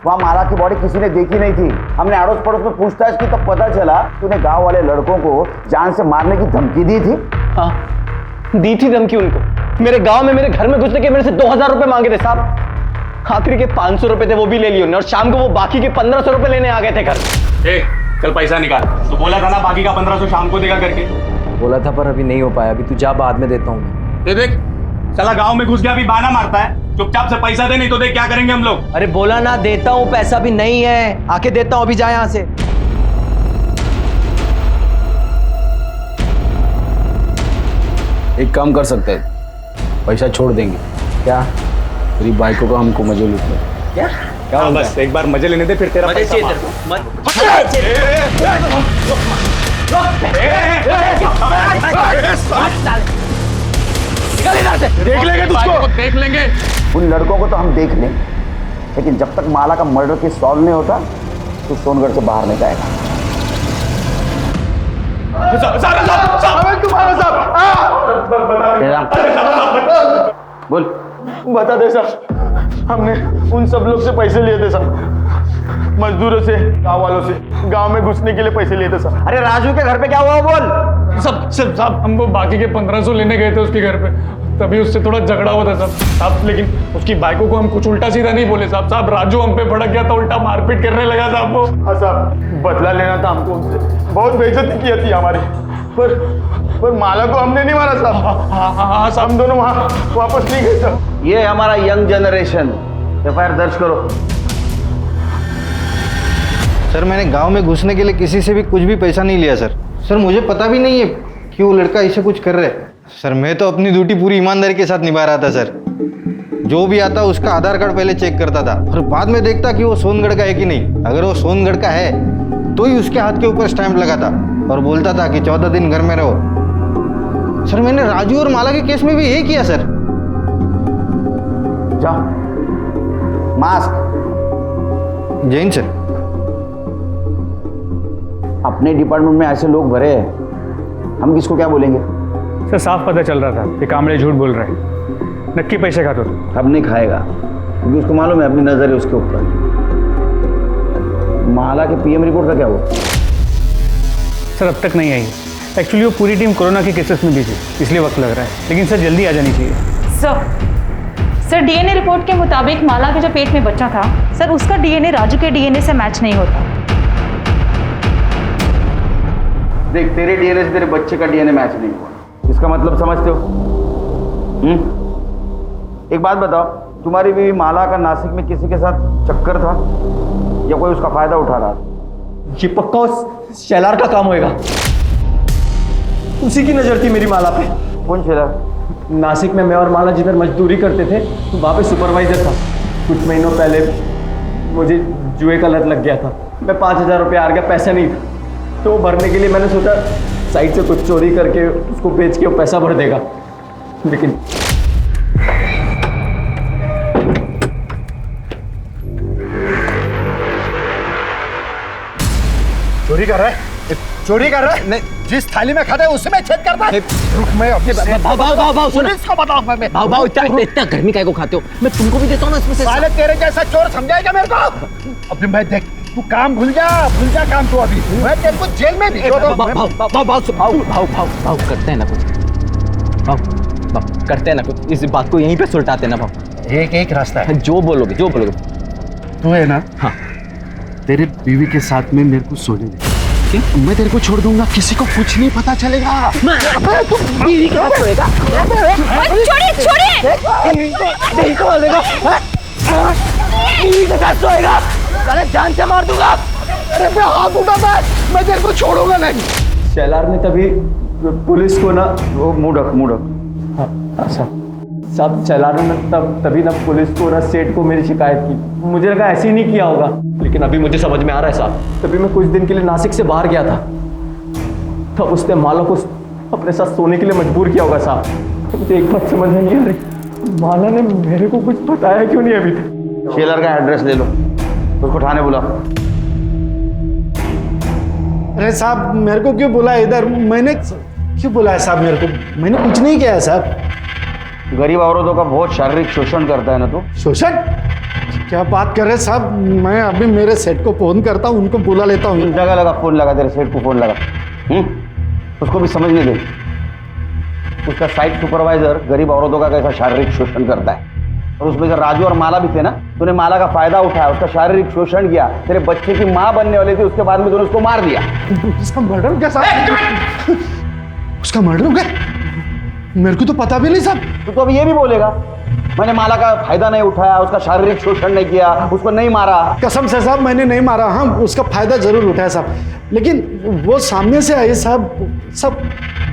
वहाँ माला की बॉडी किसी ने देखी नहीं थी। हमने अड़ोस पड़ोस में पूछताछ की तो पता चला तूने गांव वाले लड़कों को जान से मारने की धमकी दी थी। हाँ दी थी धमकी उनको। मेरे गांव में मेरे घर में घुसने के मेरे से 2000 रुपए मांगे थे साहब। आखिरी के 500 रुपए थे वो भी ले लिए उन्होंने और शाम को वो बाकी के 1500 रुपए लेने आ गए थे घर। चल पैसा निकाल, तो बोला था ना बाकी का 1500 शाम को देगा करके। बोला था पर अभी नहीं हो पाया, अभी तू जा, बाद में देता हूँ। दे देख, चला गांव में घुस गया, अभी बहाना मारता है। चुपचाप से पैसा दे, नहीं तो देख क्या करेंगे हम लोग। अरे बोला ना देता हूँ, पैसा भी नहीं है, आके देता हूँ, अभी जा यहाँ से। एक काम कर सकते हैं, पैसा छोड़ देंगे। क्या? तेरी बाइकों का हमको मजे लूटना। क्या क्या बस एक बार मजे लेने दे, फिर तेरा पैसा मार। देख लेंगे तुझको, देख लेंगे। उन लड़कों को तो हम देख लें, लेकिन जब तक माला का मर्डर केस सॉल्व नहीं होता तो सोनगढ़ से बाहर नहीं जाएगा। बोल। बता दे सर, हमने उन सब लोग से पैसे लिए थे सर, मजदूरों से, गांव वालों से, गांव में घुसने के लिए पैसे लिए थे सर। अरे राजू के घर पे क्या हुआ बोल। साहब हम वो बाकी के 1500 लेने गए थे उसके घर पे, तभी उससे थोड़ा झगड़ा हुआ था साहब। लेकिन उसकी बाइकों को हम कुछ उल्टा सीधा नहीं बोले साहब। राजू हम पे भड़क गया था, उल्टा मारपीट करने लगा साहब वो। हाँ साहब, बदला लेना था हमको उनसे, बहुत बेइज्जती की थी हमारी, पर माला को हमने नहीं मारा साहब। हाँ साहब, हम दोनों वहाँ वापस नहीं गए साहब। ये हमारा यंग जनरेशन। एफआईआर दर्ज करो। सर मैंने गांव में घुसने के लिए किसी से भी कुछ भी पैसा नहीं लिया सर। सर मुझे पता भी नहीं है कि वो लड़का ऐसे कुछ कर रहा है। सर मैं तो अपनी ड्यूटी पूरी ईमानदारी के साथ निभा रहा था सर। जो भी आता उसका आधार कार्ड पहले चेक करता था और बाद में देखता कि वो सोनगढ़ का है कि नहीं। अगर वो सोनगढ़ का है तो ही उसके हाथ के ऊपर स्टैंप लगाता और बोलता था कि 14 दिन घर में रहो। सर मैंने राजू और माला के केस में भी यही किया सर। जाओ, मास्क। जैन सर। अपने डिपार्टमेंट में ऐसे लोग भरे हैं, हम किसको क्या बोलेंगे? सर साफ पता चल रहा था कि कामड़े झूठ बोल रहे हैं, नक्की पैसे खाता तो। अब नहीं खाएगा क्योंकि उसको मालूम है अपनी नजर है उसके ऊपर। माला के पीएम रिपोर्ट का क्या हुआ? सर अब तक नहीं आई। एक्चुअली वो पूरी टीम कोरोना के केसेस में भी थी, इसलिए वक्त लग रहा है, लेकिन सर जल्दी आ जानी चाहिए। सर डीएनए रिपोर्ट के मुताबिक माला के जो पेट में बच्चा था सर, उसका डीएनए राजू के डीएनए से मैच नहीं होता। देख, तेरे डीएनए से तेरे बच्चे का डीएनए मैच नहीं हुआ, इसका मतलब समझते हो? एक बात बताओ, तुम्हारी बीवी माला का नासिक में किसी के साथ चक्कर था या कोई उसका फायदा उठा रहा था? ये पक्का उस शेलार का काम होएगा। उसी की नजर थी मेरी माला पे। कौन शेलार? नासिक में मैं और माला जिधर मजदूरी करते थे तो वहाँ पे सुपरवाइजर था। कुछ महीनों पहले मुझे जुए का लत लग गया था। मैं 5,000 रुपये हार गया, पैसा नहीं था, तो वो भरने के लिए मैंने सोचा साइड से कुछ चोरी करके उसको बेच के वो पैसा भर देगा, लेकिन चोरी कर रहा है? चोरी कर रहा है? नहीं, जिस थाली में खाता है उसमें छेद करता है। रुक, मैं भाव सुनो, पुलिस को बताऊंगा मैं। भाव इतना गर्मी काहे को खाते हो? मैं तुमको भी देता हूँ ना इसमें से। साले तेरे जैसा चोर समझाएगा मेरे को? अभी मैं देख, तू काम भूल जा काम तू अभी। मैं तेरे को जेल में भिजवा दूं। भाव करते हैं ना कुछ, भाव करते हैं ना कुछ, इस बात को यहीं पे सुलटाते ना भाव। एक रास्ता है। जो बोलोगे तू है ना? हाँ। तेरे बीवी के साथ में मेरे को सोने दे, मैं तेरे को छोड़ दूंगा, किसी को कुछ नहीं पता चलेगा। तू बीवी के साथ सोएगा? नहीं खोलेगा, बीवी के साथ सोएगा? साले जान से मार दूंगा। अरे मैं हाथ उठा, मैं तेरे को छोड़ूंगा नहीं। शेलार ने तभी पुलिस को ना वो मुड़क हाँ साहब, शेलार ने तभी ना पुलिस को ना सेठ को मेरी शिकायत की। मुझे लगा ऐसे ही नहीं किया होगा, लेकिन अभी मुझे समझ में आ रहा है साहब। तभी मैं कुछ दिन के लिए नासिक से बाहर गया था, तब उसने माला को अपने साथ सोने के लिए मजबूर किया होगा साहब। तो मुझे एक बात समझ में नहीं आ रही, माला ने मेरे को कुछ बताया क्यों नहीं अभी तक? शेलर का एड्रेस ले लो, उसको थाने बुलाओ। अरे साहब, मेरे को क्यों बुलाया इधर? मैंने क्यों बुलाया साहब? मेरे को, मैंने कुछ नहीं किया साहब। गरीब औरतों का बहुत शारीरिक शोषण करता है ना तू? शोषण? क्या बात कर रहे साहब? मैं अभी मेरे सेठ को फोन करता हूँ, उनको बुला लेता हूँ। जगह लगा, फोन लगा, तेरे सेठ को फोन लगा। उसको भी समझने दे, उसका साइट सुपरवाइजर गरीब औरतों का कैसा शारीरिक शोषण करता है। और उसमें जब राजू और माला भी थे ना, तूने माला का फायदा उठाया, उसका शारीरिक शोषण किया। तेरे बच्चे की माँ बनने वाली थी, उसके बाद में तूने उसको मार दिया। उसका मर्डर हो गया साहब? उसका मर्डर हो गया? मेरे को तो पता भी नहीं साहब। तू तो अभी ये भी बोलेगा मैंने माला का फायदा नहीं उठाया, उसका शारीरिक शोषण नहीं किया, उसको नहीं मारा? कसम से साहब मैंने नहीं मारा। हाँ, उसका फायदा जरूर उठाया साहब, लेकिन वो सामने से आई साहब। सब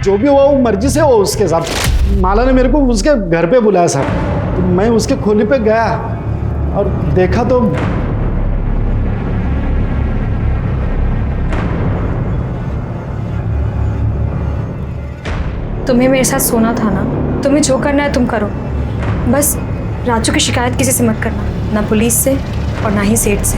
जो भी हुआ वो मर्जी से हो उसके साहब। माला ने मेरे को उसके घर पे बुलाया साहब, तो मैं उसके खोली पे गया और देखा तो तुम्हें मेरे साथ सोना था ना, तुम्हें जो करना है तुम करो, बस राजू की शिकायत किसी से मत करना, ना पुलिस से और ना ही सेठ से।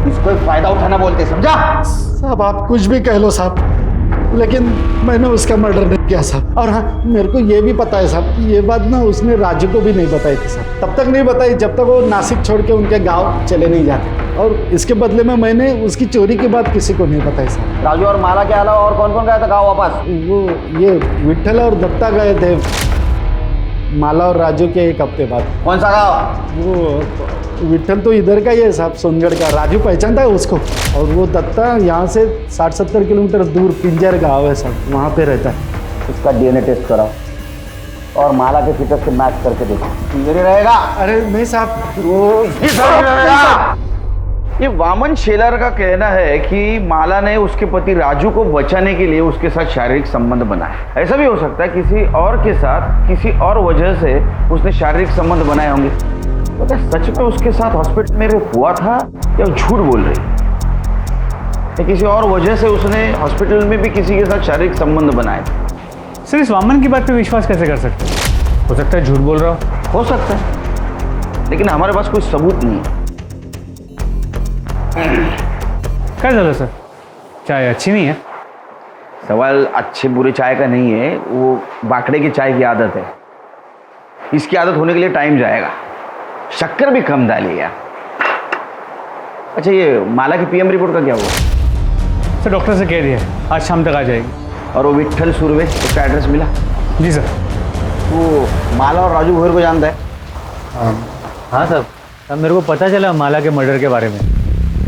उसको फायदा उठाना बोलते, समझा? साहब आप कुछ भी कह लो साहब, लेकिन मैंने उसका मर्डर नहीं किया साहब। और हाँ, मेरे को ये भी पता है साहब, ये बात ना उसने राजू को भी नहीं बताई थी साहब। तब तक नहीं बताई जब तक वो नासिक छोड़ के उनके गांव चले नहीं जाते। और इसके बदले में मैंने उसकी चोरी की बात किसी को नहीं बताई साहब। राजू और माला के अलावा और कौन कौन गया था गाँव वापस? वो ये विट्ठल और दत्ता गए थे माला और राजू के एक हफ्ते बाद। कौन सा गाँव? वो विट्ठल तो इधर का ही है साहब, सोनगढ़ का। राजू पहचानता है उसको। और वो दत्ता यहाँ से 60-70 किलोमीटर दूर पिंजर गाँव है साहब, वहाँ पे रहता है। उसका डीएनए टेस्ट कराओ और माला के फिटर से मैच करके देखो, इधर ही रहेगा। अरे नहीं साहब, वो रहेगा। ये वामन शेलर का कहना है कि माला ने उसके पति राजू को बचाने के लिए उसके साथ शारीरिक संबंध बनाया। ऐसा भी हो सकता है किसी और के साथ किसी और वजह से उसने शारीरिक संबंध बनाए होंगे। तो क्या सच में उसके साथ हॉस्पिटल में हुआ था या झूठ बोल रही है? या किसी और वजह से उसने हॉस्पिटल में भी किसी के साथ शारीरिक संबंध बनाए? सर इस वामन की बात पे विश्वास कैसे कर सकते हैं? हो सकता है झूठ बोल रहा हो सकता है, लेकिन हमारे पास कोई सबूत नहीं है। क्या चलो सर, चाय अच्छी नहीं है? सवाल अच्छे बुरे चाय का नहीं है, वो बाकड़े की चाय की आदत है। इसकी आदत होने के लिए टाइम जाएगा। शक्कर भी कम डालिएगा। अच्छा, ये माला की पीएम रिपोर्ट का क्या हुआ? सर डॉक्टर से कह दिया आज शाम तक आ जाएगी। और वो विट्ठल सुरवे, उसका एड्रेस मिला? जी सर। वो माला और राजू भोर को जानता है? हाँ सर, अब मेरे को पता चला माला के मर्डर के बारे में,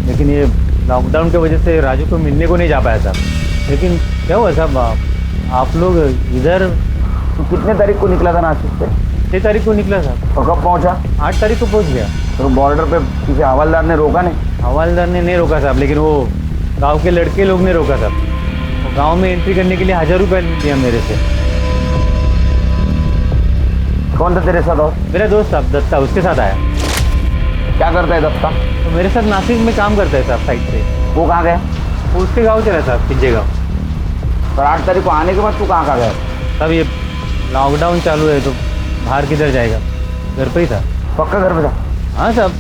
लेकिन ये लॉकडाउन की वजह से राजू को मिलने को नहीं जा पाया साहब। लेकिन क्या हुआ साहब, आप लोग इधर तो कितने तारीख को निकला था नासिक से? 6 तारीख को निकला साहब। और कब पहुंचा? 8 तारीख को पहुंच गया। तो बॉर्डर पे किसी हवलदार ने रोका नहीं? हवलदार ने नहीं रोका साहब, लेकिन वो गांव के लड़के लोग ने रोका साहब। गांव में एंट्री करने के लिए 1000 रुपये दिया मेरे से। कौन था तेरे साथ? और मेरा दोस्त साहब दत्ता, उसके साथ आया। क्या करता है दत्ता? तो मेरे साथ नासिक में काम करता है साहब साइड से। वो कहाँ गया? वो उसके गाँव चला साहब, पिंजे गाँव। पर 8 तारीख को आने के बाद तू कहाँ गया? साहब ये लॉकडाउन चालू है तो बाहर किधर जाएगा, घर पे ही था। पक्का घर पे था? हाँ साहब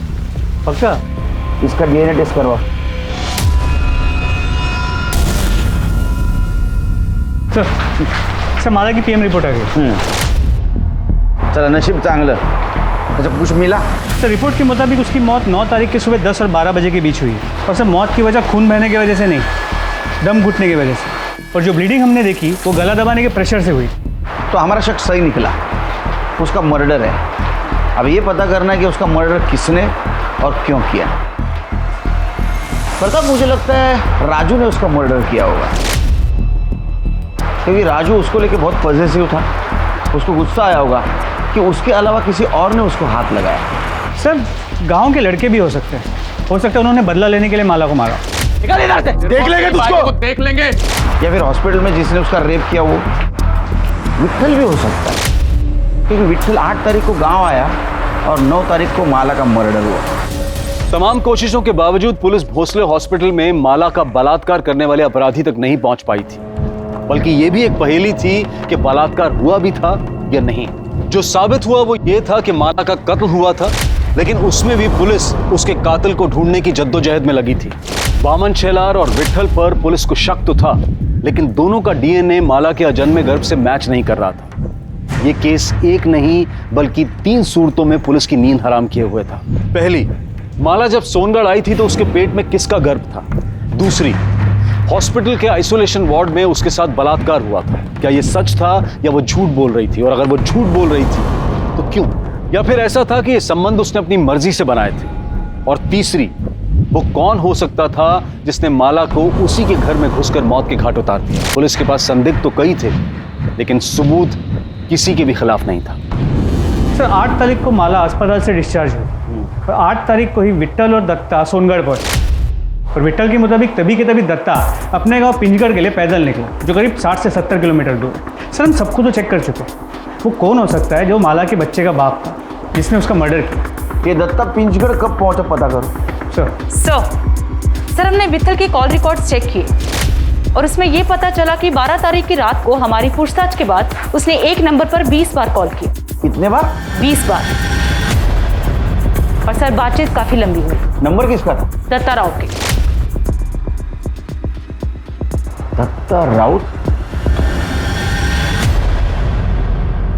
पक्का। इसका DNA टेस्ट करवा। सर माला की PM रिपोर्ट आ गई। चला नशीब चांगलं। अच्छा कुछ मिला? सर रिपोर्ट के मुताबिक उसकी मौत 9 तारीख की सुबह 10 और 12 बजे के बीच हुई है। और सर मौत की वजह खून बहने की वजह से नहीं, दम घुटने की वजह से। और जो ब्लीडिंग हमने देखी वो गला दबाने के प्रेशर से हुई। तो हमारा शक सही निकला, उसका मर्डर है। अब ये पता करना है कि उसका मर्डर किसने और क्यों किया। प्रताप मुझे लगता है राजू ने उसका मर्डर किया होगा, क्योंकि राजू उसको लेके बहुत पॉजिटिव था। उसको गुस्सा आया होगा कि उसके अलावा किसी और ने उसको हाथ लगाया। सर गांव के लड़के भी हो सकते हैं, हो सकता है उन्होंने बदला लेने के लिए माला को मारा। देख लेंगे तुझको, देख लेंगे। या फिर हॉस्पिटल में जिसने उसका रेप किया वो विट्ठल भी हो सकता है, क्योंकि विट्ठल 8 तारीख को गांव आया और 9 तारीख को माला का मर्डर हुआ। तमाम कोशिशों के बावजूद पुलिस भोसले हॉस्पिटल में माला का बलात्कार करने वाले अपराधी तक नहीं पहुंच पाई थी। बल्कि यह भी एक पहेली थी कि बलात्कार हुआ भी था या नहीं। जो साबित हुआ वो ये था कि माला का कत्ल हुआ था, लेकिन उसमें भी पुलिस उसके कातिल को ढूंढने की जद्दोजहद में लगी थी। वामन शेलार और विट्ठल पर पुलिस को शक तो था, लेकिन दोनों का DNA माला के अजन्मे गर्भ से मैच नहीं कर रहा था। यह केस एक नहीं बल्कि 3 सूरतों में पुलिस की नींद हराम किए हुए था। पहली, माला जब सोनगढ़ आई थी तो उसके पेट में किसका गर्भ था? दूसरी, हॉस्पिटल के आइसोलेशन वार्ड में उसके साथ बलात्कार हुआ था। क्या यह सच था या वो झूठ बोल रही थी? और अगर वो झूठ बोल रही थी तो क्यों? या फिर ऐसा था कि ये संबंध उसने अपनी मर्जी से बनाए थे? और तीसरी, वो कौन हो सकता था जिसने माला को उसी के घर में घुसकर मौत के घाट उतार दिया? पुलिस के पास संदिग्ध तो कई थे, लेकिन सबूत किसी के भी खिलाफ नहीं था। सर 8 तारीख को माला अस्पताल से डिस्चार्ज हुई और 8 तारीख को ही विट्ठल और दत्ता सोनगढ़ पहुंचे। और विट्ठल के मुताबिक तभी के तभी दत्ता अपने गांव पिंजगढ़ के लिए पैदल निकला, जो करीब 60 से 70 किलोमीटर दूर। सर हम सबको तो चेक कर चुके हैं, वो कौन हो सकता है जो माला के बच्चे का बाप था जिसने उसका मर्डर किया? ये दत्ता पिंजगढ़ कब पहुंचा पता करो। सर हमने विट्ठल की कॉल रिकॉर्ड्स चेक किए और उसमें यह पता चला कि 12 तारीख की रात को हमारी पूछताछ के बाद उसने एक नंबर पर 20 बार कॉल की। कितने बार? 20 बार। और सर बातचीत काफी लंबी हुई। नंबर किसका था? दत्ता राउत के। दत्ता राउत?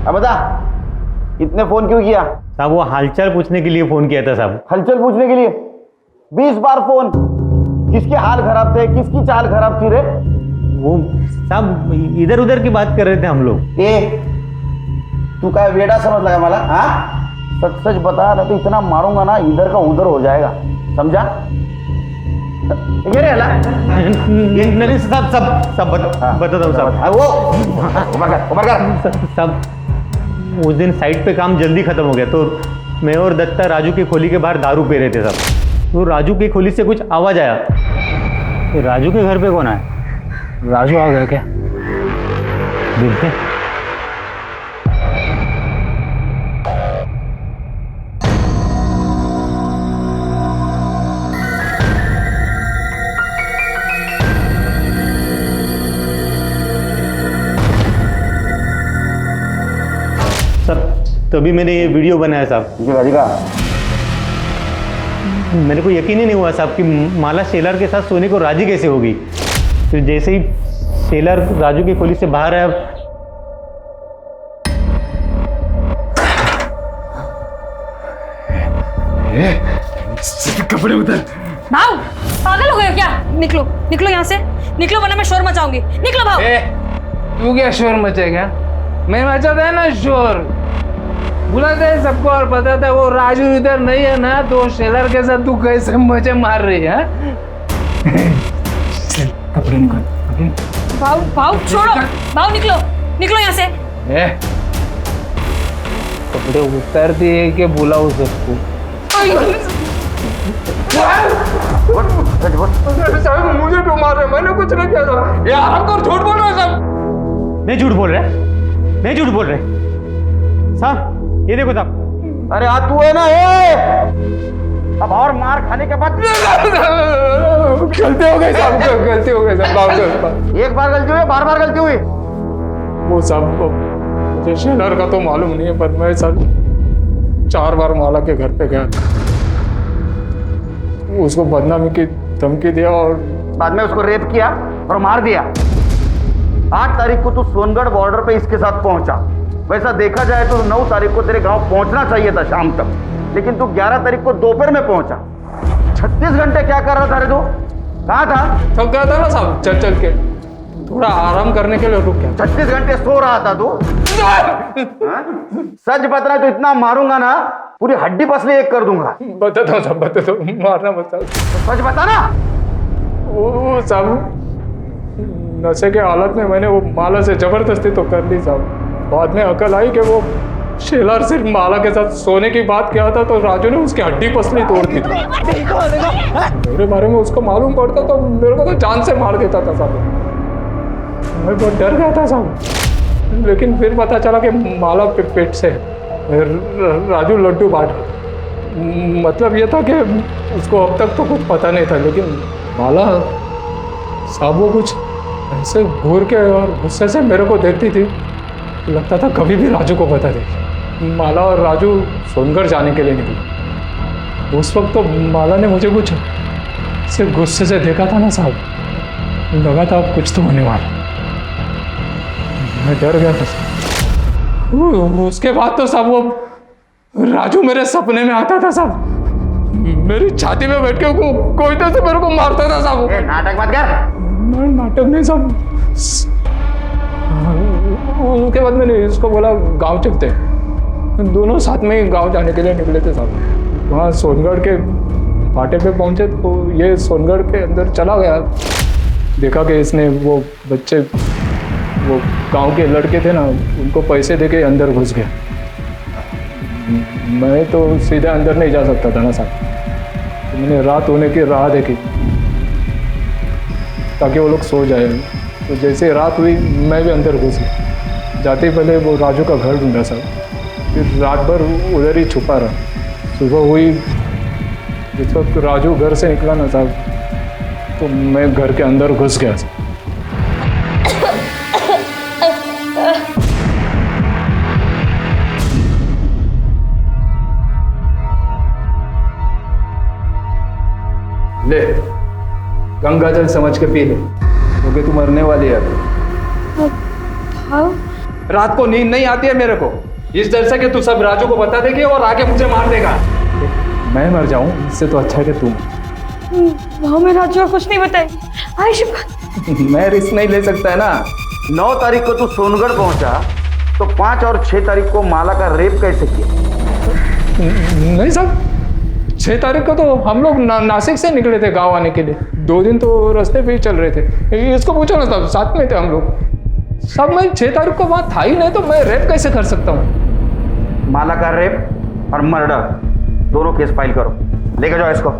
अब बता, इतने फोन क्यों किया? साहब वो हालचाल पूछने के लिए फोन किया था साहब। हलचल पूछने के लिए 20 बार फोन? किसके हाल खराब थे, किसकी चाल खराब थी रे? वो साहब इधर उधर की बात कर रहे थे हम लोग। तू क्या वेड़ा समझ लगा मला? हाँ सच सच बता, ना तो इतना मारूंगा ना इधर का उधर हो जाएगा, समझा? नहीं साहब सब बताता हूँ साहब। वो साहब उस दिन साइट पे काम जल्दी खत्म हो गया तो मैं और दत्ता राजू की खोली के बाहर दारू पी रहे थे साहब। तो राजू की खोली से कुछ आवाज आया। तो राजू के घर पे कौन आया? राजू आ गया क्या? देखते तभी मैंने ये वीडियो बनाया साहब। मेरे को यकीन ही नहीं हुआ साहब कि माला शेलार के साथ सोने को राजी कैसे होगी। फिर जैसे ही शेलार राजू की खोली से बाहर आया, कपड़े उतर। भाव पागल हो गए क्या? निकलो निकलो यहाँ से, निकलो वरना मैं शोर मचाऊंगी। निकलो भाव। तू क्या शोर मचेगा? मैं मचाता है ना शोर, बुलाते हैं सबको और बताता है वो राजू इधर नहीं है ना, तो शेलर के साथ तू कैसे मजे मार रही है? कपड़े निकाल। भाव भाव छोड़ो, भाव निकलो निकलो यहाँ से। कपड़े उतार दिए कि बुलाओ सबको? साहब मुझे क्यों मार रहे? मैंने कुछ नहीं किया था। ये आराम कर, झूठ बोल रहे हैं सब। नहीं झूठ बोल रहे, नहीं झूठ बोल रहे साहब। ये देखो साहब। अरे आज तू है ना ये, अब और मार खाने के बाद गलती हो गई साहब, गलती हो गई साहब। एक बार गलती हुई, बार बार गलती हुई। वो साहब मुझे शेलर का तो मालूम नहीं है, पर मैं साहब 4 बार माला के घर पे गया, उसको बदनामी की धमकी दिया और बाद में उसको रेप किया और मार दिया। 8 तारीख को तू सोनगढ़ बॉर्डर पे इसके साथ पहुंचा। वैसा देखा जाए तो 9 तारीख को तेरे गांव पहुंचना चाहिए था शाम तक, लेकिन तू 11 तारीख को दोपहर में पहुंचा। 36 घंटे क्या कर रहा था रे तू? कहाँ था? थक गया था ना साहब, चल चल के, थोड़ा आराम करने के लिए रुक गया। 36 घंटे सो रहा था तू? सच बता, तो इतना मारूंगा ना पूरी हड्डी पसली एक कर दूंगा। बता दो साहब, बता दो, मारना बता। सच बता ना। वो साहब नशे के हालत में मैंने वो माला से जबरदस्ती तो कर ली साहब। बाद में अकल आई कि वो शेलर सिर्फ माला के साथ सोने की बात किया था, तो राजू ने उसकी हड्डी पसली तोड़ दी थी। मेरे बारे में उसको मालूम पड़ता तो मेरे को तो जान से मार देता था साहब। मैं बहुत डर गया था साहब, लेकिन फिर पता चला कि माला पेट से राजू लड्डू बांट। मतलब ये था कि उसको अब तक तो कुछ पता नहीं था, लेकिन माला साहब वो कुछ ऐसे घूर के और गुस्से से मेरे को देखती थी, लगता था कभी भी राजू को बता दे। माला और राजू सोनगढ़ जाने के लिए निकले। उस वक्त तो माला ने मुझे कुछ से गुस्से से देखा था ना साहब, लगा था अब कुछ तो होने वाला। मैं डर गया था साहब। उसके बाद तो साहब वो राजू मेरे सपने में आता था साहब, मेरी छाती में बैठ के कोई तो से मेरे को मारता था साहब। नाटक मत कर। नाटक नहीं साहब। उसके बाद मैंने इसको बोला गांव चलते, दोनों साथ में ही गांव जाने के लिए निकले थे साहब। वहाँ सोनगढ़ के फाटे पे पहुंचे तो ये सोनगढ़ के अंदर चला गया। देखा कि इसने वो बच्चे, वो गांव के लड़के थे ना, उनको पैसे देके अंदर घुस गया। मैं तो सीधे अंदर नहीं जा सकता था ना साहब, तो मैंने रात होने की राह देखी ताकि वो लोग सो जाए। तो जैसे रात हुई मैं भी अंदर घुस गया। जाते ही पहले वो राजू का घर ढूंढा साहब, फिर रात भर उधर ही छुपा रहा। सुबह हुई, जिस वक्त राजू घर से निकला ना साहब, तो मैं घर के अंदर घुस गया साहब। ले गंगा जल समझ के पी ले, क्योंकि तू मरने वाली है। रात को नींद नहीं आती है मेरे को, इस डर से कि तू सब राजू को बता देगी और आके मुझे मार देगा। मैं मर जाऊं इससे तो अच्छा है कि तू। भाव में राजू कुछ नहीं बताएगी आयुष। मैं रिस्क नहीं ले सकता है ना। 9 तारीख को तू सोनगढ़ पहुंचा तो 5 और 6 तारीख को माला का रेप कैसे किया? नहीं साहब, 6 तारीख को तो हम लोग नासिक से निकले थे गांव आने के लिए। 2 दिन तो रास्ते पे ही चल रहे थे। इसको पूछो ना साहब, साथ में थे हम लोग सब। मैं 6 तारीख को वहाँ था ही नहीं, तो मैं रेप कैसे कर सकता हूँ? माला का रेप और मर्डर दोनों केस फाइल करो, लेकर जाओ इसको।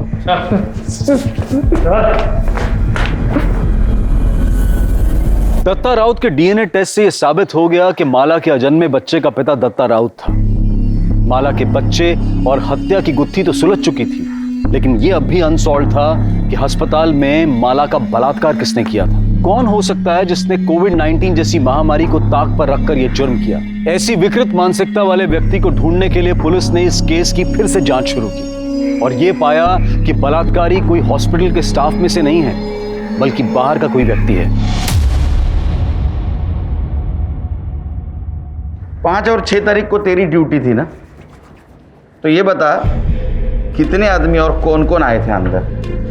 दत्ता राउत के डीएनए टेस्ट से यह साबित हो गया कि माला के अजन्मे बच्चे का पिता दत्ता राउत था। माला के बच्चे और हत्या की गुत्थी तो सुलझ चुकी थी, लेकिन यह अब भी अनसॉल्व था कि अस्पताल में माला का बलात्कार किसने किया था। कौन हो सकता है जिसने कोविड-19 जैसी महामारी को ताक पर रखकर यह जुर्म किया? ऐसी विकृत मानसिकता वाले व्यक्ति को ढूंढने के लिए पुलिस ने इस केस की फिर से जांच शुरू की और यह पाया कि बलात्कारी कोई हॉस्पिटल के स्टाफ में से नहीं है, बल्कि बाहर का कोई व्यक्ति है। 5 और 6 तारीख को तेरी ड्यूटी थी ना, तो ये बता कितने आदमी और कौन कौन आए थे अंदर?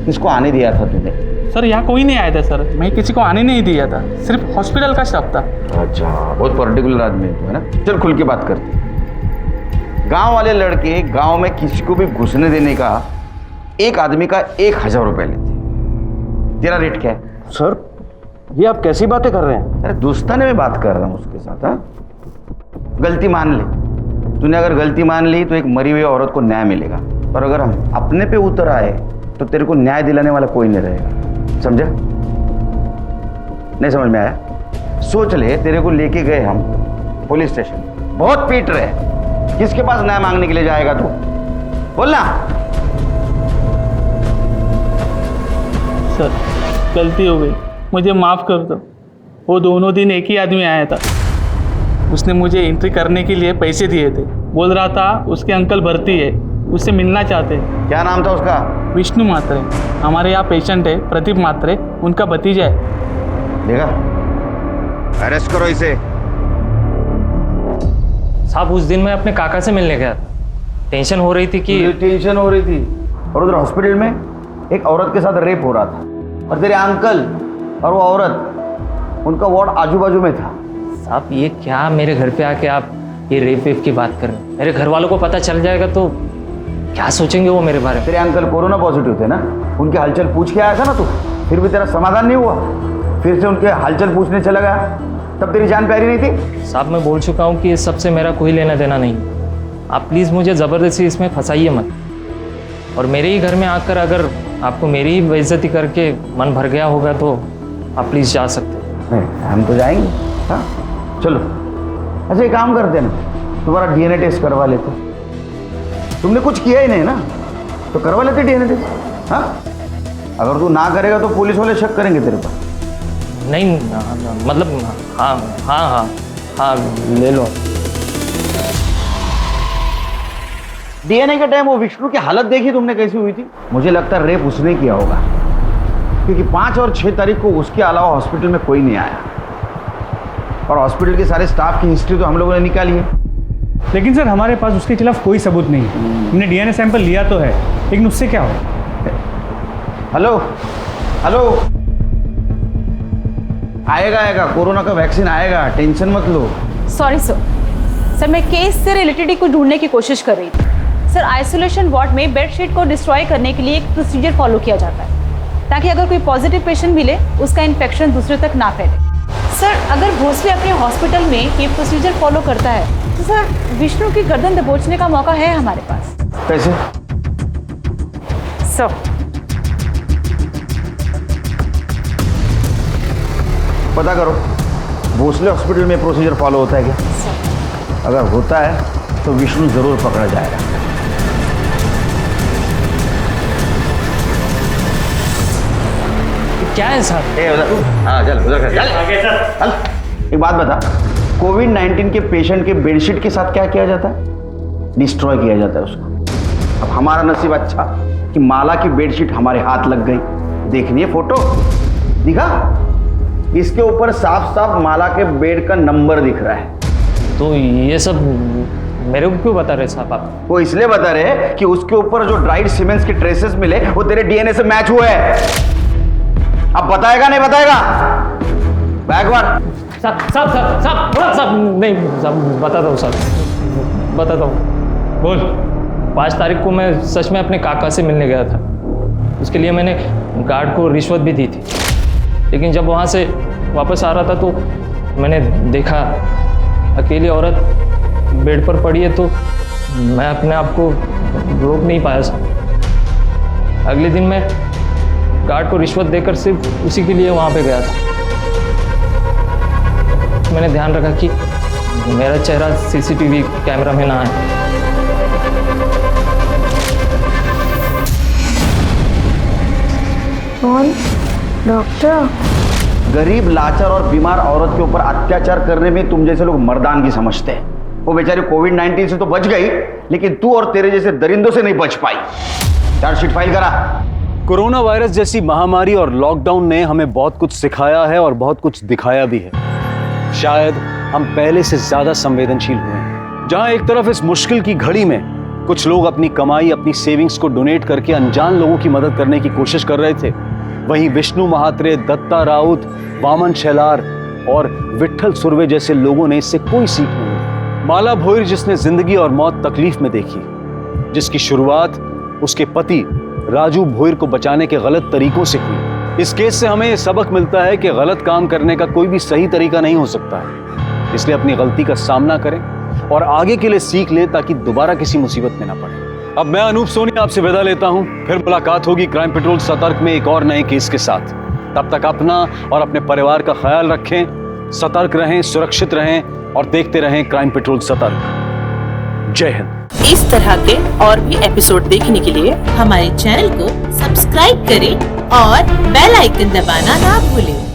किसको आने दिया था तूने? सर यहाँ कोई नहीं आया था सर, मैं किसी को आने नहीं दिया था, सिर्फ हॉस्पिटल का स्टाफ था। अच्छा, बहुत पर्टिकुलर आदमी है ना। चल खुल के बात करते। गांव वाले लड़के गांव में किसी को भी घुसने देने का एक आदमी का 1000 रुपए लेते, तेरा रेट क्या है? सर ये आप कैसी बातें कर रहे हैं? अरे दोस्ताने में बात कर रहा हूँ उसके साथ। हाँ, गलती मान ले। तूने अगर गलती मान ली तो एक मरी हुई औरत को न्याय मिलेगा, पर अगर हम अपने पे उतर आए तो तेरे को न्याय दिलाने वाला कोई नहीं रहेगा। समझा? नहीं समझ में आया? सोच ले, तेरे को लेके गए हम पुलिस स्टेशन, बहुत पीट रहे, किसके पास न्याय मांगने के लिए जाएगा तू? बोलना। सर गलती हो गई, मुझे माफ़ कर दो। वो दोनों दिन एक ही आदमी आया था, उसने मुझे एंट्री करने के लिए पैसे दिए थे। बोल रहा था उसके अंकल भर्ती है, उससे मिलना चाहते हैं। क्या नाम था उसका? विष्णु म्हात्रे। हमारे यहाँ पेशेंट है प्रदीप म्हात्रे, उनका भतीजा है। देखा, अरेस्ट करो इसे। साहब उस दिन मैं अपने काका से मिलने गया था, टेंशन हो रही थी कि टेंशन हो रही थी, और उधर हॉस्पिटल में एक औरत के साथ रेप हो रहा था, और तेरे अंकल और वो औरत, उनका वार्ड आजू बाजू में था। साहब ये क्या मेरे घर पे आके आप ये रेप वेप की बात कर रहे हैं? मेरे घर वालों को पता चल जाएगा तो क्या सोचेंगे वो मेरे बारे में? तेरे अंकल कोरोना पॉजिटिव थे ना, उनके हालचाल पूछ के आया था ना तू, फिर भी तेरा समाधान नहीं हुआ, फिर से उनके हालचाल पूछने चला गया, तब तेरी जान प्यारी नहीं थी? साहब मैं बोल चुका हूँ कि इस सबसे मेरा कोई लेना देना नहीं। आप प्लीज़ मुझे ज़बरदस्ती इसमें फंसाइए मत, और मेरे ही घर में आकर अगर आपको मेरी ही बेइज्जती करके मन भर गया होगा तो आप प्लीज़ जा सकते हैं। हम तो जाएंगे। हाँ चलो, अच्छा एक काम करते ना, तुम्हारा डीएनए टेस्ट करवा लेते। तुमने कुछ किया ही नहीं ना, तो करवा लेते डीएनए टेस्ट। हाँ, अगर तू ना करेगा तो पुलिस वाले शक करेंगे तेरे पर। नहीं मतलब हाँ हाँ हाँ हाँ ले लो। डीएनए के टाइम वो विष्णु की हालत देखी तुमने कैसी हुई थी? मुझे लगता है रेप उसने किया होगा, क्योंकि 5 और 6 तारीख को उसके अलावा हॉस्पिटल में कोई नहीं आया, और हॉस्पिटल के सारे स्टाफ की हिस्ट्री तो हम लोगों ने निकाली है। लेकिन सर हमारे पास उसके खिलाफ कोई सबूत नहीं है। हमने डीएनए सैंपल लिया तो है, लेकिन उससे क्या हो? हेलो हेलो, आएगा कोरोना का वैक्सीन आएगा, टेंशन मत लो। सॉरी सर, मैं केस से रिलेटेड ही कुछ ढूंढने की कोशिश कर रही थी। सर आइसोलेशन वार्ड में बेडशीट को डिस्ट्रॉय करने के लिए एक प्रोसीजर फॉलो किया जाता है, ताकि अगर कोई पॉजिटिव पेशेंट मिले उसका इन्फेक्शन दूसरे तक ना फैले। सर अगर भोसले अपने हॉस्पिटल में ये प्रोसीजर फॉलो करता है तो सर विष्णु की गर्दन दबोचने का मौका है हमारे पास। कैसे? सर पता करो भोसले हॉस्पिटल में प्रोसीजर फॉलो होता है क्या? अगर होता है तो विष्णु जरूर पकड़ा जाएगा। क्या है साहब? हाँ चल उधर चल। एक बात बता, कोविड-19 के पेशेंट के बेडशीट के साथ क्या किया जाता है? डिस्ट्रॉय किया जाता है उसको। अब हमारा नसीब अच्छा कि माला की बेडशीट हमारे हाथ लग गई। देखनी है फोटो? दिखा? इसके ऊपर साफ साफ माला के बेड का नंबर दिख रहा है। तो ये सब मेरे को क्यों बता रहे साहब आप? वो इसलिए बता रहे कि उसके ऊपर जो ड्राइड सीमेंट्स के ट्रेसेस मिले वो तेरे डीएनए से मैच हुए हैं। अब बताएगा नहीं बताएगा? बैकवर्ड साहब नहीं साहब बताता हूँ साहब, बताता हूँ। बोल। 5 तारीख को मैं सच में अपने काका से मिलने गया था। उसके लिए मैंने गार्ड को रिश्वत भी दी थी, लेकिन जब वहाँ से वापस आ रहा था तो मैंने देखा अकेली औरत बेड पर पड़ी है, तो मैं अपने आप को रोक नहीं पाया साहब। अगले दिन मैं गार्ड को रिश्वत देकर सिर्फ उसी के लिए वहाँ पे गया था। मैंने ध्यान रखा कि मेरा चेहरा सीसीटीवी कैमरा में ना आए। कौन? डॉक्टर? गरीब, लाचार और बीमार औरत के ऊपर अत्याचार करने में तुम जैसे लोग मर्दानगी समझते हैं। वो बेचारी कोविड-19 से तो बच गई, लेकिन तू और तेरे जैसे दरिंदों से नहीं बच पाई। चार्जशीट फाइल करा। कोरोना वायरस जैसी महामारी और लॉकडाउन ने हमें बहुत कुछ सिखाया है और बहुत कुछ दिखाया भी है। शायद हम पहले से ज्यादा संवेदनशील हुए हैं। जहां एक तरफ इस मुश्किल की घड़ी में कुछ लोग अपनी कमाई, अपनी सेविंग्स को डोनेट करके अनजान लोगों की मदद करने की कोशिश कर रहे थे, वहीं विष्णु म्हात्रे, दत्ता राउत, वामन शेलार और विट्ठल सुर्वे जैसे लोगों ने इससे कोई सीख नहीं ली। माला भोईर, जिसने जिंदगी और मौत तकलीफ में देखी, जिसकी शुरुआत उसके पति राजू भोईर को बचाने के गलत तरीकों से हुई, इस केस से हमें सबक मिलता है कि गलत काम करने का कोई भी सही तरीका नहीं हो सकता है। इसलिए अपनी गलती का सामना करें और आगे के लिए सीख लें ताकि दोबारा किसी मुसीबत में ना पड़े। अब मैं अनूप सोनी आपसे विदा लेता हूं, फिर मुलाकात होगी क्राइम पेट्रोल सतर्क में एक और नए केस के साथ। तब तक अपना और अपने परिवार का ख्याल रखें, सतर्क रहें, सुरक्षित रहें और देखते रहें क्राइम पेट्रोल सतर्क। जय हिंद। इस तरह के और भी एपिसोड देखने के लिए हमारे चैनल को सब्सक्राइब करें और बेल आइकन दबाना ना भूलें।